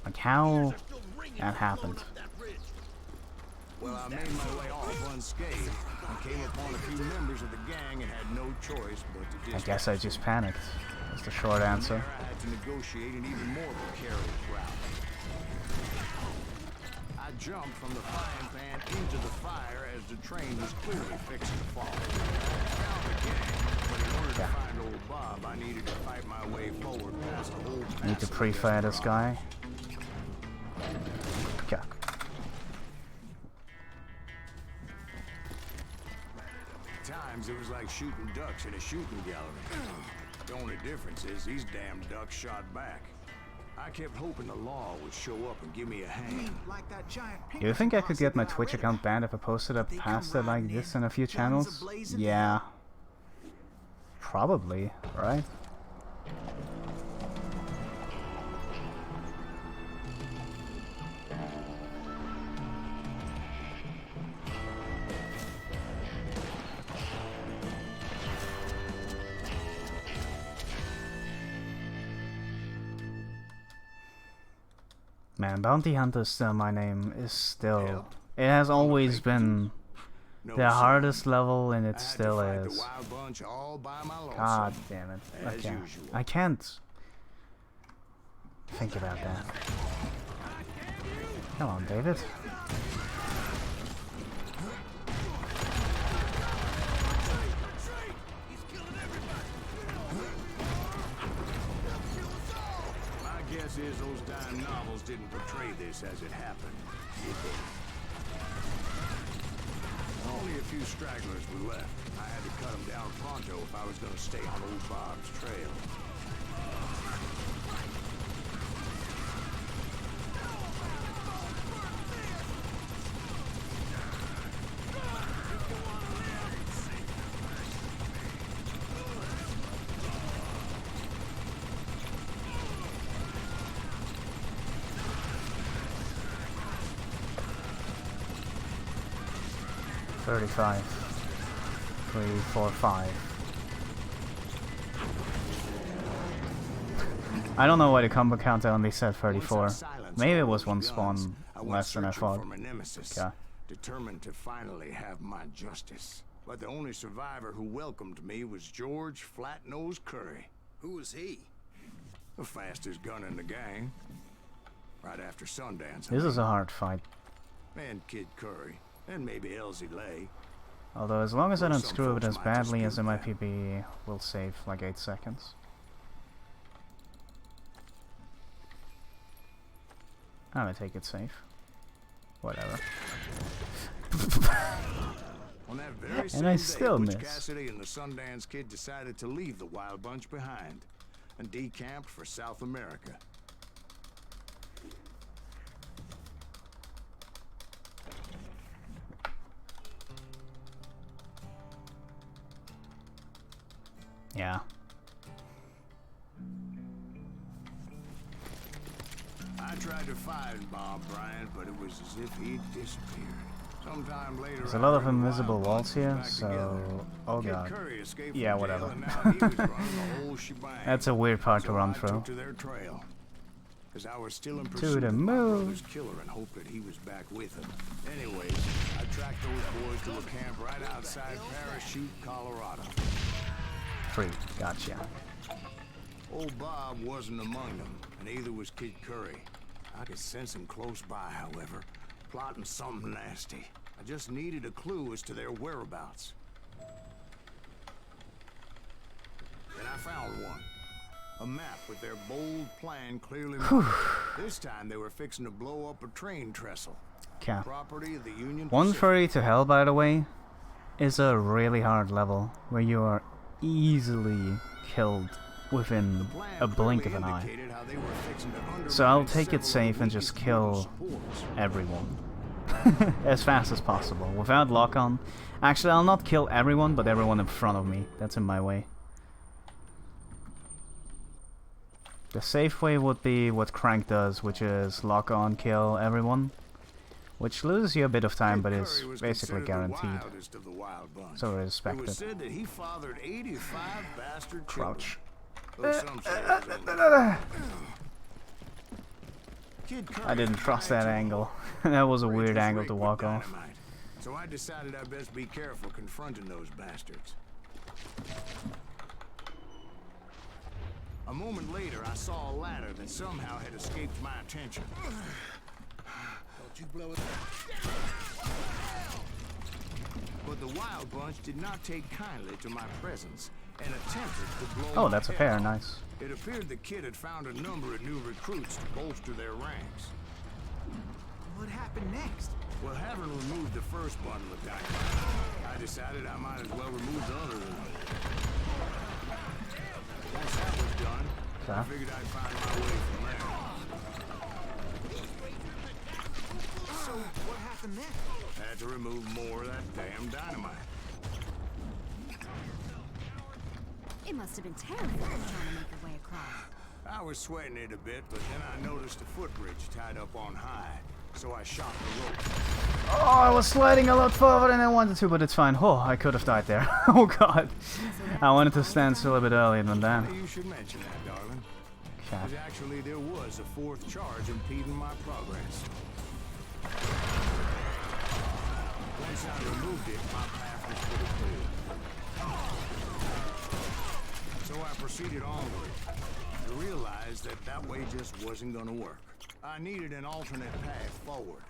like, how that happened. Well, I made my way off unscathed and came upon a few members of the gang and had no choice but to I guess I just panicked. That's the short answer. I had to negotiate an even more precarious route. I jumped from the frying pan into the fire as the train was clearly fixing to fall. I found the gang, but in order to find old Bob, I needed to fight my way forward past the whole I need to pre-fire this guy. Okay. At times, it was like shooting ducks in a shooting gallery. The only difference is these damn ducks shot back. I kept hoping the law would show up and give me a hand. Like that giant Do you think I could get my Twitch account banned if I posted up past it like this in a few channels? Yeah. Probably, right? Man, Bounty Hunter is still my name. Is still. It has always been the hardest level, and it still is. God damn it. Okay. I can't think about that. Come on, David. Guess is those dime novels didn't portray this as it happened, did they? Only a few stragglers were left. I had to cut them down pronto if I was going to stay on old Bob's trail. $35. 3, 4, 5. I don't know why the combo counter only said 34. Maybe it was one spawn less than I thought. Okay. Determined to finally have my justice. But the only survivor who welcomed me was George Flat-Nose Curry. Who was he? The fastest gun in the gang. Right after Sundance. This is a hard fight. And Kid Curry. And maybe Elsie Lay. Although as long as I don't screw it as badly as MIPB, we'll save like 8 seconds. I'm gonna take it safe. Whatever. On that very And I same still day, miss. Butch Cassidy and the Sundance Kid decided to leave the Wild Bunch behind and decamped for South America. Yeah. I tried to find Bob Bryant, but it was as if he'd disappeared. Sometime later, There's a lot of invisible walls here, so... Oh god. Yeah, whatever. That's a weird part to run through. Because I was still in To pursuit the of my moon. brother's killer and hoped that he was back with him. Anyways, I tracked those boys to a camp right outside Parachute, Colorado. 3. Gotcha. Old Bob wasn't among them, and neither was Kid Curry. I could sense him close by, however, plotting something nasty. I just needed a clue as to their whereabouts. And I found one. A map with their bold plan clearly marked. This time they were fixing to blow up a train trestle. Okay. Property of the Union One Pacific. Furry to Hell, by the way, is a really hard level where you are easily killed within a blink of an eye. So I'll take it safe and just kill everyone as fast as possible without lock-on. Actually, I'll not kill everyone, but everyone in front of me. That's in my way. The safe way would be what Crank does, which is lock-on, kill everyone. Which loses you a bit of time, but is basically guaranteed. So respect It was it. said that he fathered 85 bastard Crouch. children. Though some say it was only- Kid Curry I didn't trust that fired angle. That was a Bridge weird was angle rigged to with walk off. dynamite. So I decided I'd best be careful confronting those bastards. A moment later, I saw a ladder that somehow had escaped my attention. Don't you blow it. But the Wild Bunch did not take kindly to my presence and attempted to blow Oh, my that's a head pair, off. nice. It appeared the kid had found a number of new recruits to bolster their ranks. What happened next? Well, having removed the first bundle of dynamite, I decided I might as well remove the other one. Once that was done, I Okay. figured I'd find my way from there. So, what happened then? Had to remove more of that damn dynamite. It must have been terrifying trying to make your way across. I was sweating it a bit, but then I noticed a footbridge tied up on high, so I shot the rope. Oh, I was sliding a lot further than I wanted to, but it's fine. Oh, I could have died there. Oh god. I wanted to stand still a bit earlier than that. You should mention that, darling. Okay. Because actually there was a fourth charge impeding my progress. Once I removed it, my path was pretty clear. So I proceeded onward to realize that that way just wasn't going to work. I needed an alternate path forward.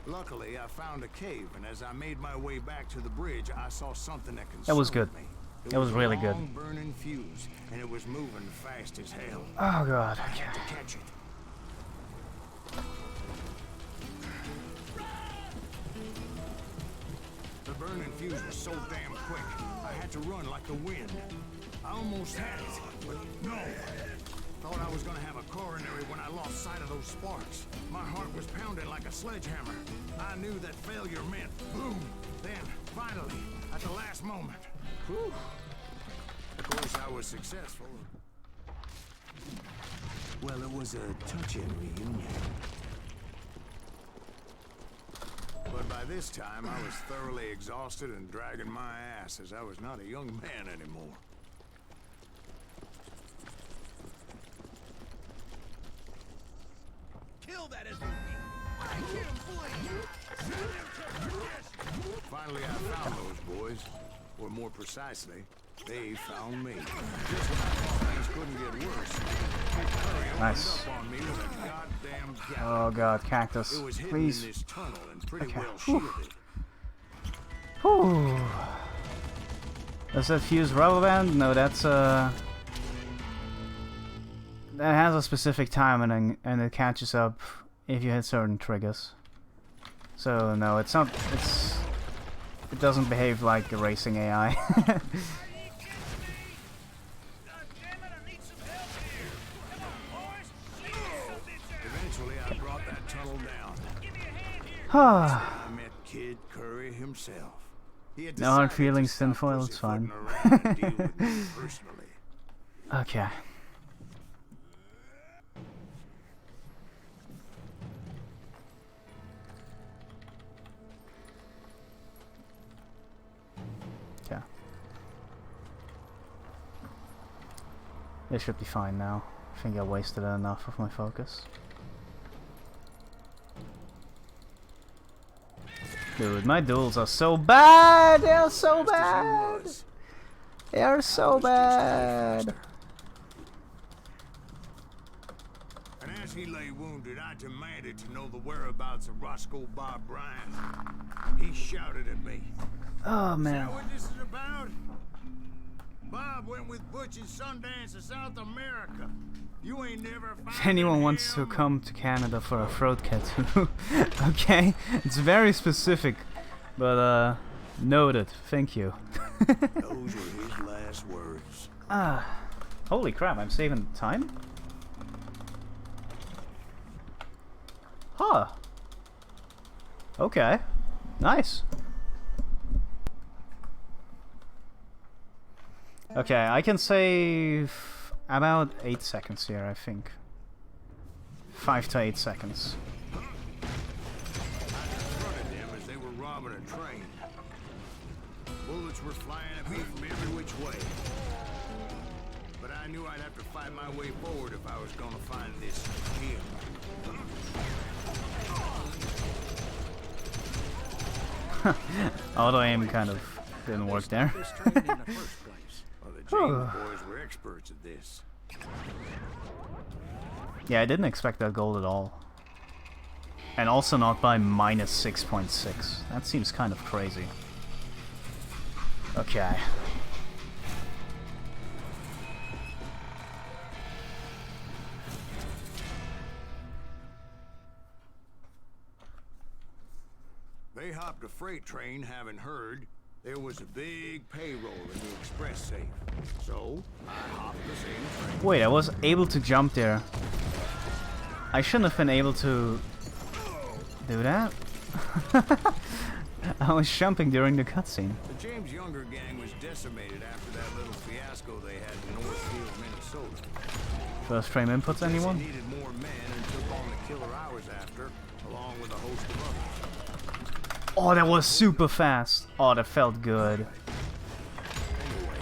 Luckily, I found a cave, and as I made my way back to the bridge, I saw something that concerned That was good. me. That was really a good. long burning fuse, and it was moving fast as hell. Oh god. I had to catch it. The burning fuse was so damn quick, I had to run like the wind. I almost had it, but no. Thought I was gonna have a coronary when I lost sight of those sparks. My heart was pounding like a sledgehammer. I knew that failure meant boom. Then, finally, at the last moment. Whew. Of course, I was successful. Well, it was a touching reunion. But by this time, I was thoroughly exhausted and dragging my ass as I was not a young man anymore. Kill that SOB! I can't believe Finally, I found those boys. Or more precisely, they found me. Just when I thought things couldn't get worse, Kid Curry opened Nice. up on me with a goddamn gallop. Oh god, cactus. It was hidden Please. in this tunnel and pretty Okay. well shielded. Whew. Does that fuse rubber band? No, that's that has a specific timing and it catches up if you hit certain triggers. So no, it's not. It doesn't behave like a racing AI. Eventually, I brought that tunnel down. Ah. I met Kid Curry himself. He had No hard decided to feelings, stop tinfoil, it's pussyfooting fine. around and deal with me personally. Okay. Okay. This should be fine now. I think I wasted enough of my focus. Dude, my duels are so bad! They are so Fast as he bad! was, They are I so was just a bad! little faster. And as he lay wounded, I demanded to know the whereabouts of Roscoe Bob Bryant. He shouted at me. Oh Is man. that what this is about? Bob went with Butch's Sundance to South America. You ain't never If anyone wants to come to Canada for a throat tattoo, okay, it's very specific, but noted. Thank you. Those were his last words. Holy crap! I'm saving time. Huh. Okay. Nice. Okay, I can save about 8 seconds here, I think. 5 to 8 seconds. I confronted them as they were robbing a train. Bullets were flying at me from every which way. But I knew I'd have to fight my way forward if I was gonna find this him. Auto aim kind of didn't work there. This train in the first place. Well, the James boys were experts at this. Yeah, I didn't expect that gold at all. And also not by minus 6.6. That seems kind of crazy. Okay. They hopped a freight train, having heard there was a big payroll in the express safe. So, I hopped the same train. Wait, I was able to jump there. I shouldn't have been able to do that. I was jumping during the cutscene. The James Younger gang was decimated after that little fiasco they had in Northfield, Minnesota. First frame inputs, They anyone? needed more men and took on the killer I was after, along with a host of others. Oh, that was super fast. Oh, that felt good. Anyway,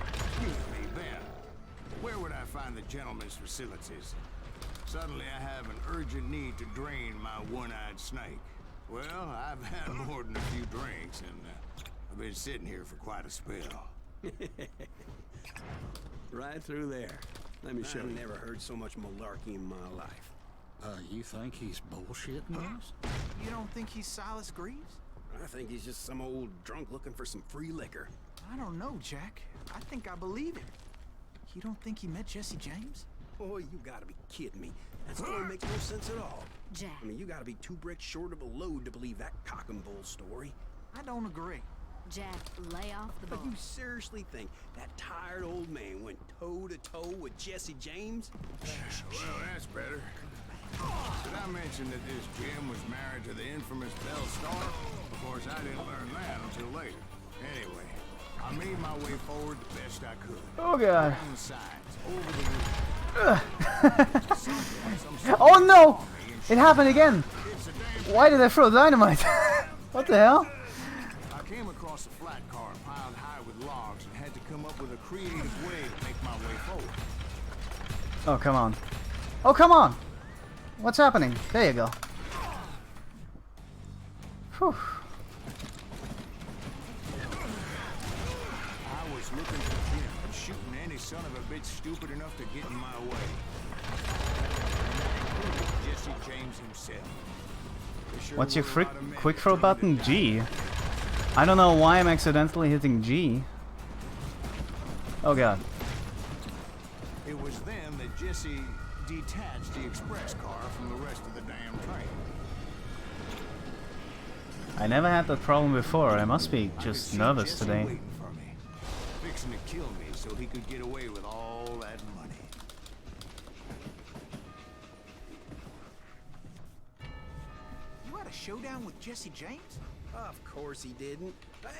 excuse me, Ben. Where would I find the gentleman's facilities? Suddenly I have an urgent need to drain my one-eyed snake. Well, I've had more than a few drinks, and I've been sitting here for quite a spell. Right through there. Let me show I've you. never heard so much malarkey in my life. You think he's bullshitting us? You don't think he's Silas Greaves? I think he's just some old drunk looking for some free liquor. I don't know, Jack. I think I believe him. You don't think he met Jesse James? Boy, you gotta be kidding me. That story makes no sense at all. Jack. I mean, you gotta be 2 bricks short of a load to believe that cock and bull story. I don't agree. Jack, lay off the But ball. you seriously think that tired old man went toe-to-toe with Jesse James? Well, that's better. Did I mention that this Jim was married to the infamous Belle Star? Of course, I didn't learn that until later. Anyway, I made my way forward the best I could. Oh god. Down the sides, over the roof. Oh no! It happened again! It's a damn... Why did I throw dynamite? What the hell? I came across a flat car piled high with logs and had to come up with a creative way to make my way forward. Oh, come on. Oh, come on! What's happening? There you go. Whew. I was looking for Jim and shooting any son of a bitch stupid enough to get in my way. Jesse James himself. There sure What's your were a lot of men quick that throw turned button? it G. I don't know why I'm accidentally hitting G. Oh god. It was then that Jesse detached the express car from the rest of the damn train. I never had that problem before. I must be I could just see nervous Jesse today. waiting for me, fixing to kill me so he could get away with all that money. You had a showdown with Jesse James? Of course he didn't.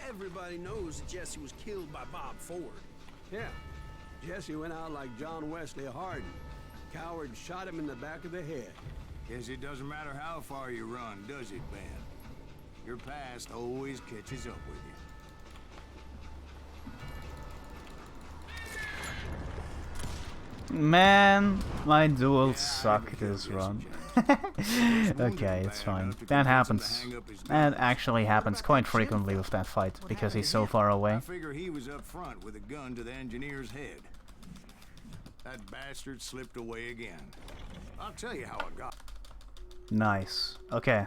Everybody knows that Jesse was killed by Bob Ford. Yeah. Jesse went out like John Wesley Hardin. Coward shot him in the back of the head. Guess it doesn't matter how far you run, does it, Ben? Your past always catches up with you. Man, my duels suck this run. Okay, it's fine. That happens. That actually happens quite frequently with that fight, because he's so far away. I figure he was up front with a gun to the engineer's head. That bastard slipped away again. I'll tell you how it got. Nice. Okay.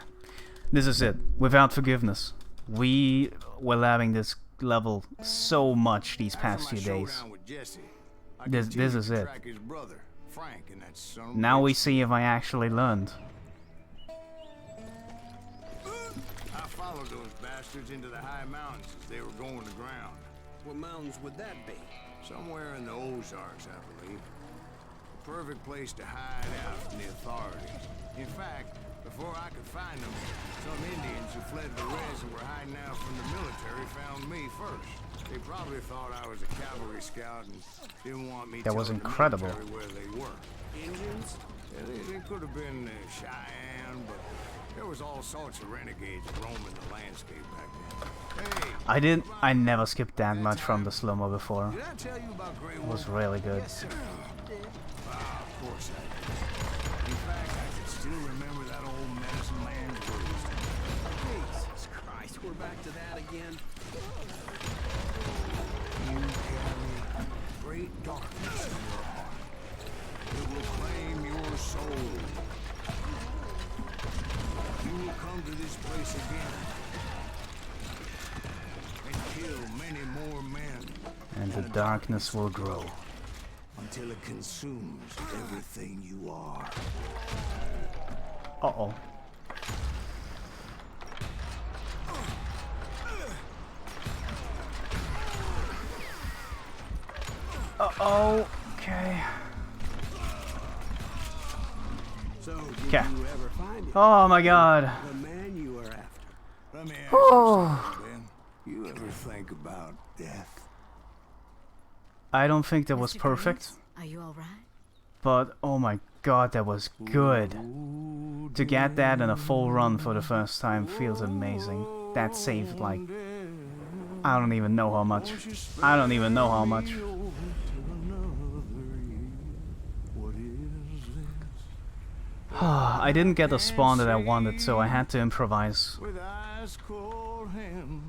This is it. Without forgiveness. We were having this level so much these past few days. This is it. Now we see if I actually learned. I followed those bastards into the high mountains as they were going to ground. What mountains would that be? Somewhere in the Ozarks, I believe. The perfect place to hide out from the authorities. In fact, before I could find them, some Indians who fled the res and were hiding out from the military found me first. They probably thought I was a cavalry scout and didn't want me That was telling the incredible. military where they were. Indians? Yeah, they could have been Cheyenne, but there was all sorts of renegades roaming the landscape back then. Hey, I never skipped that much from the slow-mo before. did I tell you about Grey It Wolf? was really good. Yes, sir. Of course I did. In fact, I can still remember that old medicine man's words. Jesus Christ, we're back to that again. You carry great darkness in your heart. It will claim your soul. You will come to this place again and kill many more men. And the darkness will grow. Until it consumes everything you are. Uh-oh. Uh-oh. Okay. So, did Okay. you ever find him? Oh my god. The man you were after? Let me ask Oh. you something, Ben. You ever think about death? I don't think that was Mr. perfect, Grant, are you all right? but oh my god, that was good. To get that in a full run for the first time feels amazing. That saved like... I don't even know how much. I don't even know how much. I didn't get the spawn that I wanted, so I had to improvise. With ice cold hands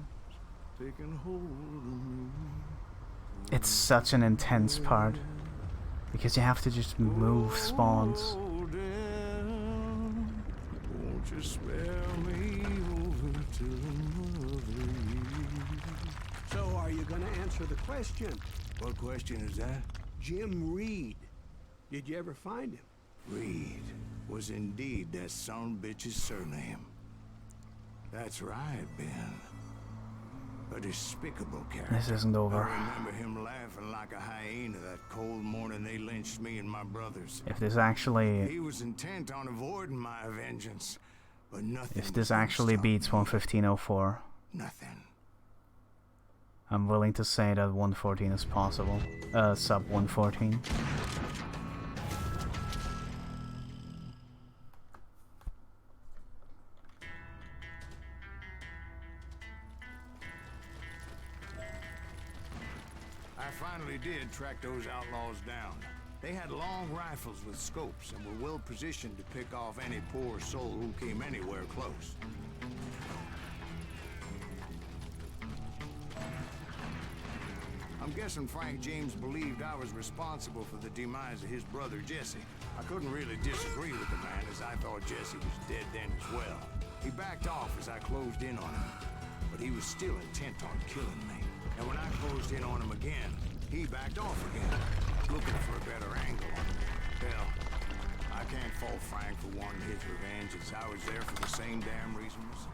taking hold of me. It's such an intense part, because you have to just move spawns. Oh, Dan, won't you spare me over to another year? So, are you gonna answer the question? What question is that? Jim Reed. Did you ever find him? Reed was indeed that son bitch's surname. That's right, Ben. A despicable character. This isn't over. I remember him laughing like a hyena that cold morning they lynched me and my brothers. If this actually... He was intent on avoiding my vengeance, but nothing. If this was gonna actually stop beats me. 115.04, Nothing. I'm willing to say that 114 is possible. Sub 114. I finally did track those outlaws down. They had long rifles with scopes and were well positioned to pick off any poor soul who came anywhere close. I'm guessing Frank James believed I was responsible for the demise of his brother Jesse. I couldn't really disagree with the man, as I thought Jesse was dead then as well. He backed off as I closed in on him, but he was still intent on killing me. And when I closed in on him again, he backed off again, looking for a better angle. Hell, I can't fault Frank for wanting his revenge, as I was there for the same damn reason myself.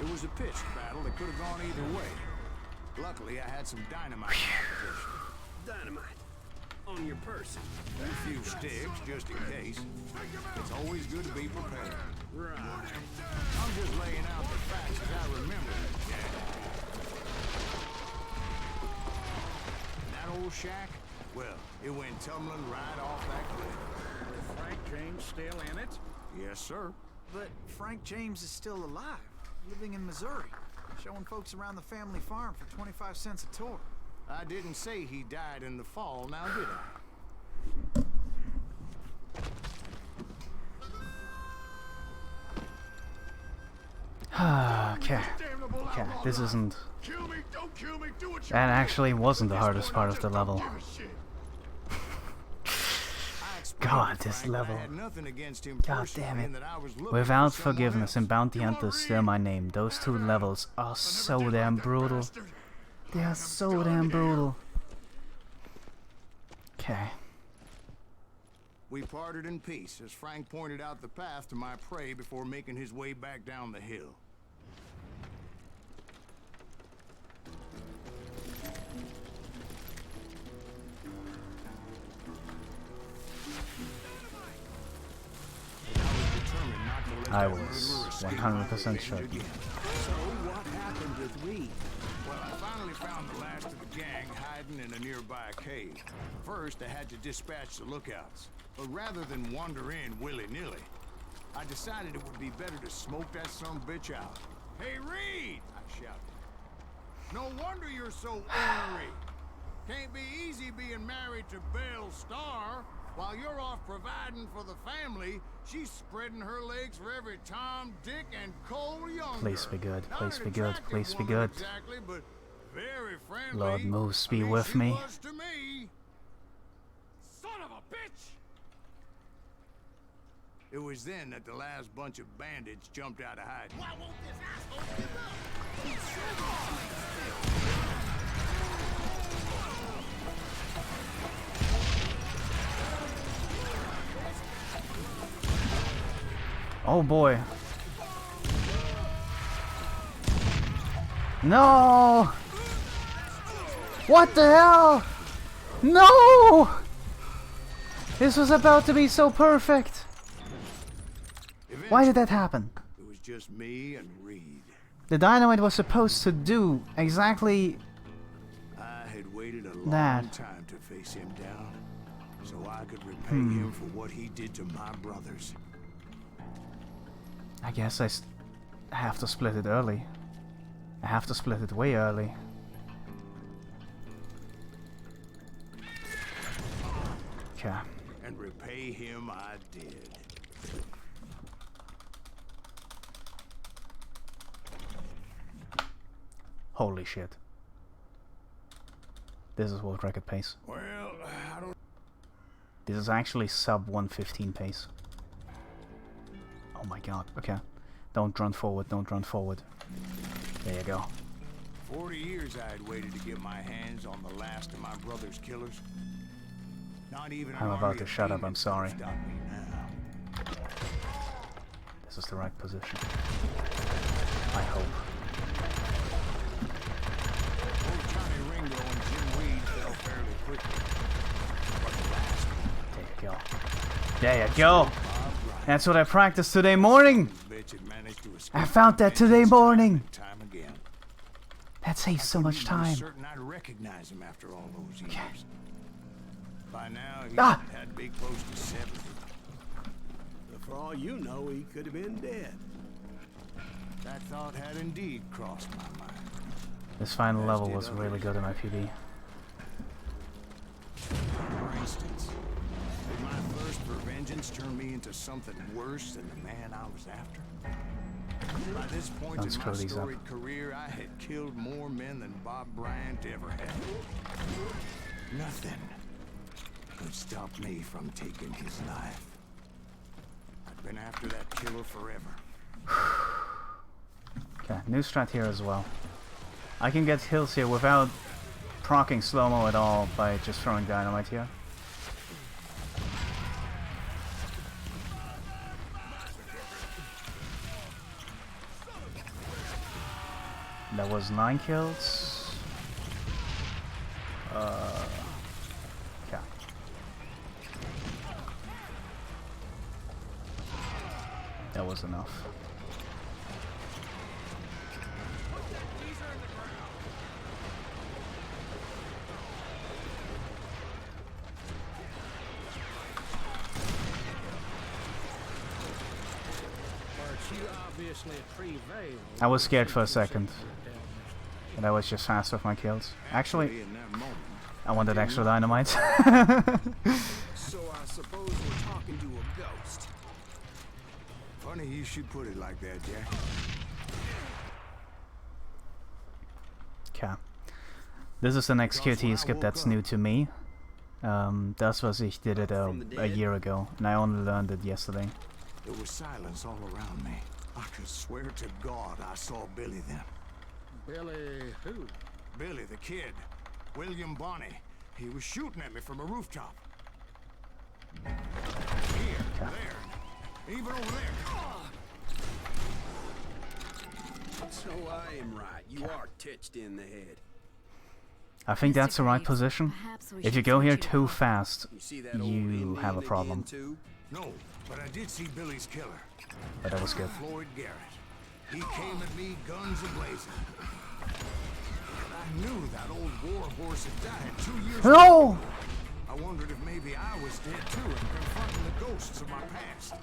It was a pitched battle that could have gone either way. Luckily, I had some dynamite in my possession. Dynamite. On your person. And a few sticks, just in case. It's always good to be prepared. Right. I'm just laying out the facts as I remember them, Jack. That old shack? Well, it went tumbling right off that cliff. Frank James still in it? Yes, sir. But Frank James is still alive, living in Missouri, showing folks around the family farm for 25 cents a tour. I didn't say he died in the fall, now did I? Okay. Okay, this isn't... Kill me, don't kill me, do what you That actually wasn't the hardest part of the level. God, this level. I had nothing against him God personally, damn it. and that I was looking Without for someone Forgiveness else. and Bounty Come on, Hunters Reed. Still My Name, those two levels are so damn brutal. They are so damn brutal. Okay. We parted in peace as Frank pointed out the path to my prey before making his way back down the hill. I was 100% sure. So what happened with Reed? Well, I finally found the last of the gang hiding in a nearby cave. First, I had to dispatch the lookouts. But rather than wander in willy-nilly, I decided it would be better to smoke that son-bitch out. Hey, Reed! I shouted. No wonder you're so ornery. Can't be easy being married to Belle Starr. While you're off providing for the family, she's spreading her legs for every Tom, Dick, and Cole Younger. Please be good, Not please an be good, attractive please be woman good. Exactly, but very friendly. Lord Moose, be I mean, with she me. was to me. Son of a bitch! It was then that the last bunch of bandits jumped out of hiding. Why won't this asshole give up? Oh boy. No! What the hell? No! This was about to be so perfect. Why did that happen? It was just me and Reed. The dynamite was supposed to do exactly I had waited a long that. time to face him down, so I could repay him for what he did to my brothers. I guess I have to split it early. I have to split it way early. Okay. And repay him I did. Holy shit. This is world record pace. Well, I don't... This is actually sub 115 pace. Oh my god, okay. Don't run forward, don't run forward. There you go. 40 years I had waited to get my hands on the last of my brother's killers. Not even I'm an about army to of shut up, I'm demons sorry. could stop me now. This is the right position. I hope. Both Johnny Ringo and Jim Weed fell fairly quickly. But the last one, Take a kill. There you go! That's what I practiced today morning! bitch had managed to escape I found that today vengeance morning! time and time again. That saves so much Couldn't even be time. certain I'd recognize him after all those years. By now, he Ah! had to be close to 70. But for all you know, he could have been dead. That thought had indeed crossed my mind. This final As level did was really others. good in my PB. For instance, did my thirst for vengeance turn me into something worse than the man I was after? By this point Don't in screw my these up. storied career, I had killed more men than Bob Bryant ever had. Nothing could stop me from taking his life. I've been after that killer forever. Okay, new strat here as well. I can get kills here without proccing slow-mo at all by just throwing dynamite here. That was 9 kills. Okay. That was enough. But you obviously prevailed. I was scared for a second, but I was just fast with my kills. Actually, In that moment, I wanted extra dynamite. So I suppose we're talking to a ghost. funny you should put it like that, Jack. Okay. This is the next QT skip that's new to me. Das was ich did it a year ago, and I only learned it yesterday. There was silence all around me. I could swear to God I saw Billy then. Billy who? Billy the kid. William Bonney. He was shooting at me from a rooftop. Here, there, even over there. So I am right. You are touched in the head. I think that's the right position. Perhaps we If you should go here search it too out. fast, You see that old you Indian have a again, problem. too? No, but I did see Billy's killer. But that was good. Floyd Garrett. He came at me guns a-blazing. I knew that old war horse had died 2 years ago. No! I wondered if maybe I was dead too and confronting the ghosts of my past.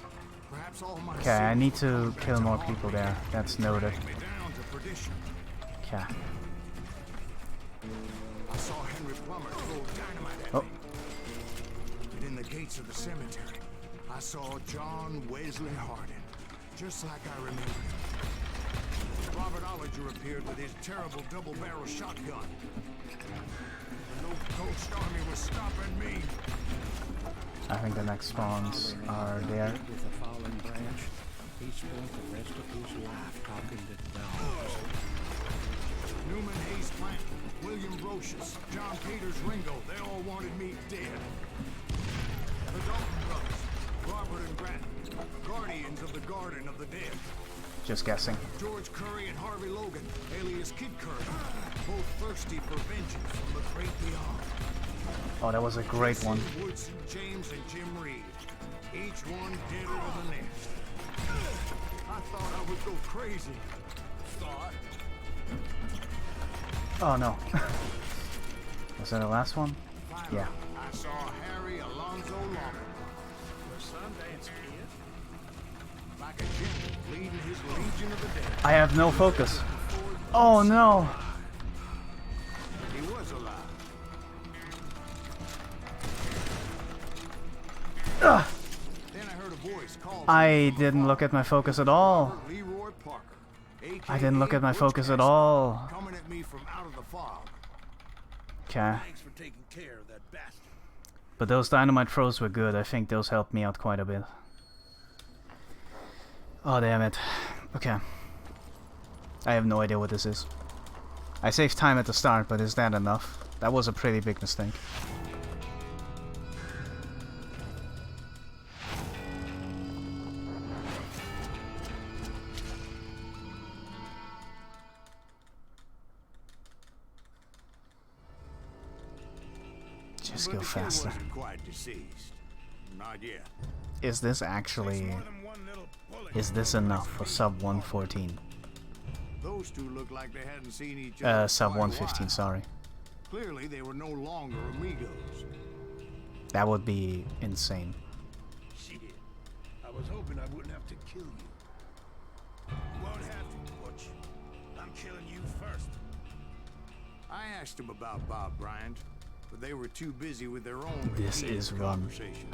Perhaps all my Okay, I sins need were to coming back kill more haunt people me, there. That's noted. drag me down to perdition. Okay. I saw Henry Plummer throw dynamite at Oh. me. And in the gates of the cemetery, I saw John Wesley Hardin, just like I remembered him. Robert Ollinger appeared with his terrible double-barrel shotgun. And no ghost army was stopping me. I think the next spawns are there. With a fallen branch, he spent the rest of his life talking to dogs. Newman Hayes Plant, William Brocious, John Peters Ringo, they all wanted me dead. The Dalton brothers, Robert and Grattan, guardians of the Garden of the Dead. Just guessing. George Curry and Harvey Logan, alias Kid Curry, both thirsty for vengeance from the great beyond. Oh, that was a great one. Woodson, James, and Jim Reed, each one deader than the next. I thought I would go crazy. Thought. Oh no. Was that the last one? Finally, Yeah. I saw Harry Alonzo Lawler. The Sundance Kid. Like a general leading his legion of the dead. I have no focus. Oh no. He was alive. Ugh. Then I heard a voice call. I didn't look at my focus at all. Leroy Parker. I didn't look at my AKA focus Butch at Cassidy, all. Coming at me from out of the fog. Okay. Thanks for taking care of that bastard. But those dynamite throws were good. I think those helped me out quite a bit. Oh damn it. Okay. I have no idea what this is. I saved time at the start, but is that enough? That was a pretty big mistake. Just But go the kid faster. wasn't quite deceased. Not yet. Is this actually... More than one little bullet. Is this enough for sub 114? Those two looked like they hadn't seen each other. Sub quite a 115, while. sorry. Clearly, they were no longer amigos. That would be insane. Shit. I was hoping I wouldn't have to kill you. You won't have to, Butch. I'm killing you first. I asked him about Bob Bryant, but they were too busy with their own This heated is run. conversation.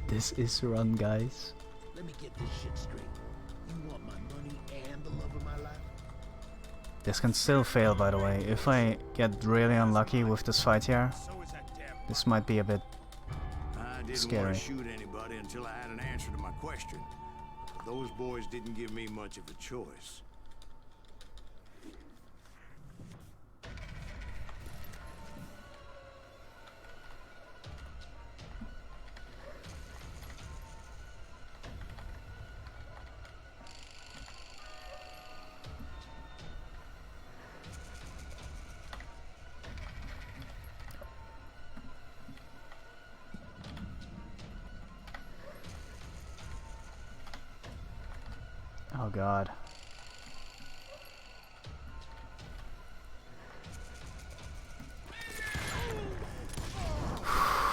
This is run, guys. Let me get this shit straight. You want my money and the love of my life? This can still fail, by the way. If I get really unlucky with this fight here, So is that damn this might be a bit... I didn't Scary. want to shoot anybody until I had an answer to my question. Those boys didn't give me much of a choice. Oh god.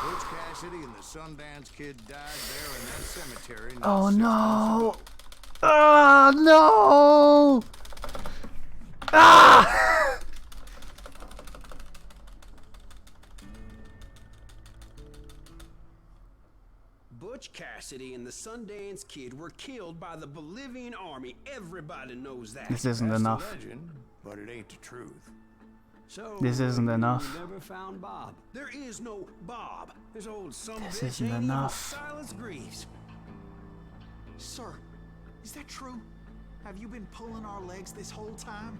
Butch Cassidy and the Sundance Kid died there in that cemetery. not Oh 6 months no! ago. Ah no! Ah! Butch Cassidy and the Sundance Kid were killed by the Bolivian army. Everybody knows that. This isn't That's enough. the legend, but it ain't the truth. So, This isn't you enough. never found Bob. There is no Bob. This old son This bitch isn't ain't even enough. Silas Greaves. Sir, is that true? Have you been pulling our legs this whole time?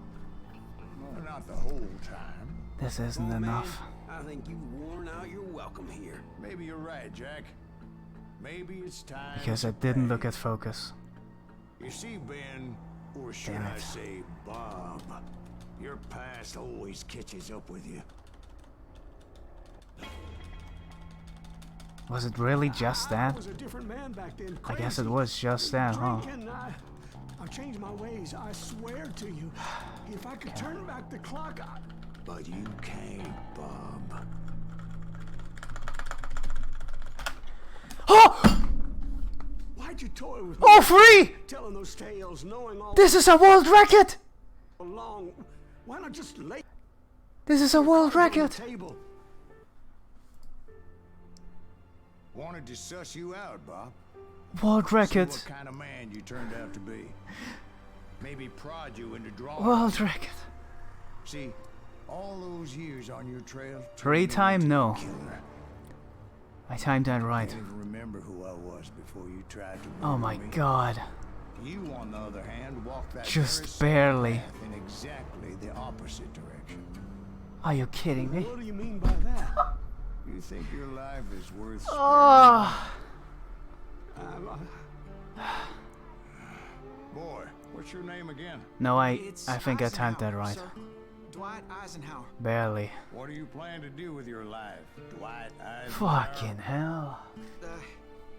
Well, not the whole time. This isn't Oh, man, enough. I think you've worn out your welcome here. Maybe you're right, Jack. Maybe it's time. Because I to didn't pay. look at focus. You see, Ben, or should Damn I it. say Bob, your past always catches up with you. Was it really just that? I was a different man back then. I guess it Crazy. was just that, huh? Drinking, I've changed my ways. I swear to you. If I could turn back the clock, But you can't, Bob. Oh! why'd you toy with me? Oh, free! Telling those tales, knowing all This is a world record! along. Why not just lay This is a world on record! the table? Wanted to suss you out, Bob. World See record! what kind of man you turned out to be. Maybe prod you into drawing. World record! See, all those years on your trail. Free time? No. Killer. I timed that I right. can't even remember who I was before you tried to. Oh murder my me. god. You, on the other hand, walked that Just very same barely. path in exactly the opposite direction. Are you kidding me? What do you mean by that? You think your life is worth sparing? Oh! Boy, what's your name again? No, I It's think I timed that Eisenhower, right. sir. Dwight Eisenhower. Barely. What do you plan to do with your life, Dwight Eisenhower? Fucking hell.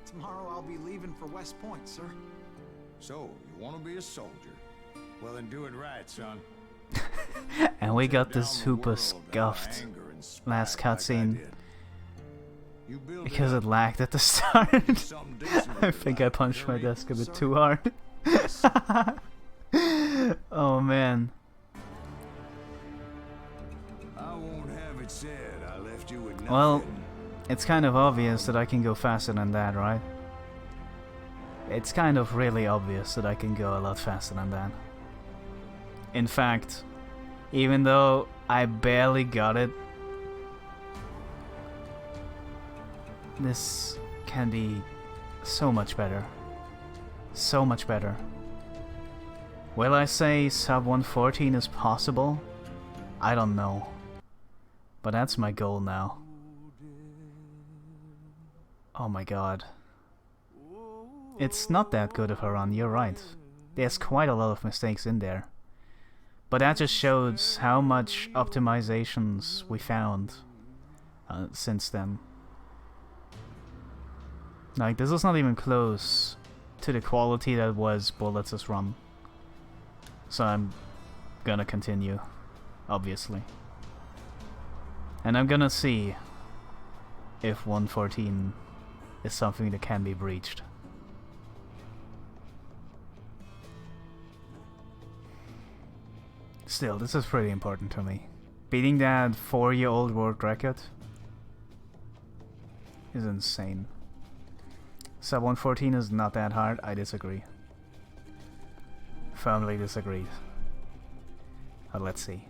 Tomorrow I'll be leaving for West Point, sir. So, you want to be a soldier? Well, then do it right, son. And we got Tear this down the super world out of scuffed anger and spite last like I cutscene did. You build because up it lagged at the start. something decent I with think your I life, punched my you hear me? desk a bit Sir? too hard. Oh man. I won't have it said I left you with nothing. Well, it's kind of obvious that I can go faster than that, right? It's kind of really obvious that I can go a lot faster than that. In fact, even though I barely got it, this can be so much better. So much better. Will I say sub 114 is possible? I don't know. But that's my goal now. Oh my god. It's not that good of a run, you're right. There's quite a lot of mistakes in there. But that just shows how much optimizations we found since then. Like, this is not even close to the quality that was Bullets' run. So I'm gonna continue, obviously. And I'm gonna see if 114 is something that can be breached. Still, this is pretty important to me. Beating that 4-year-old world record is insane. Sub 114 is not that hard, I disagree. Firmly disagree. But let's see.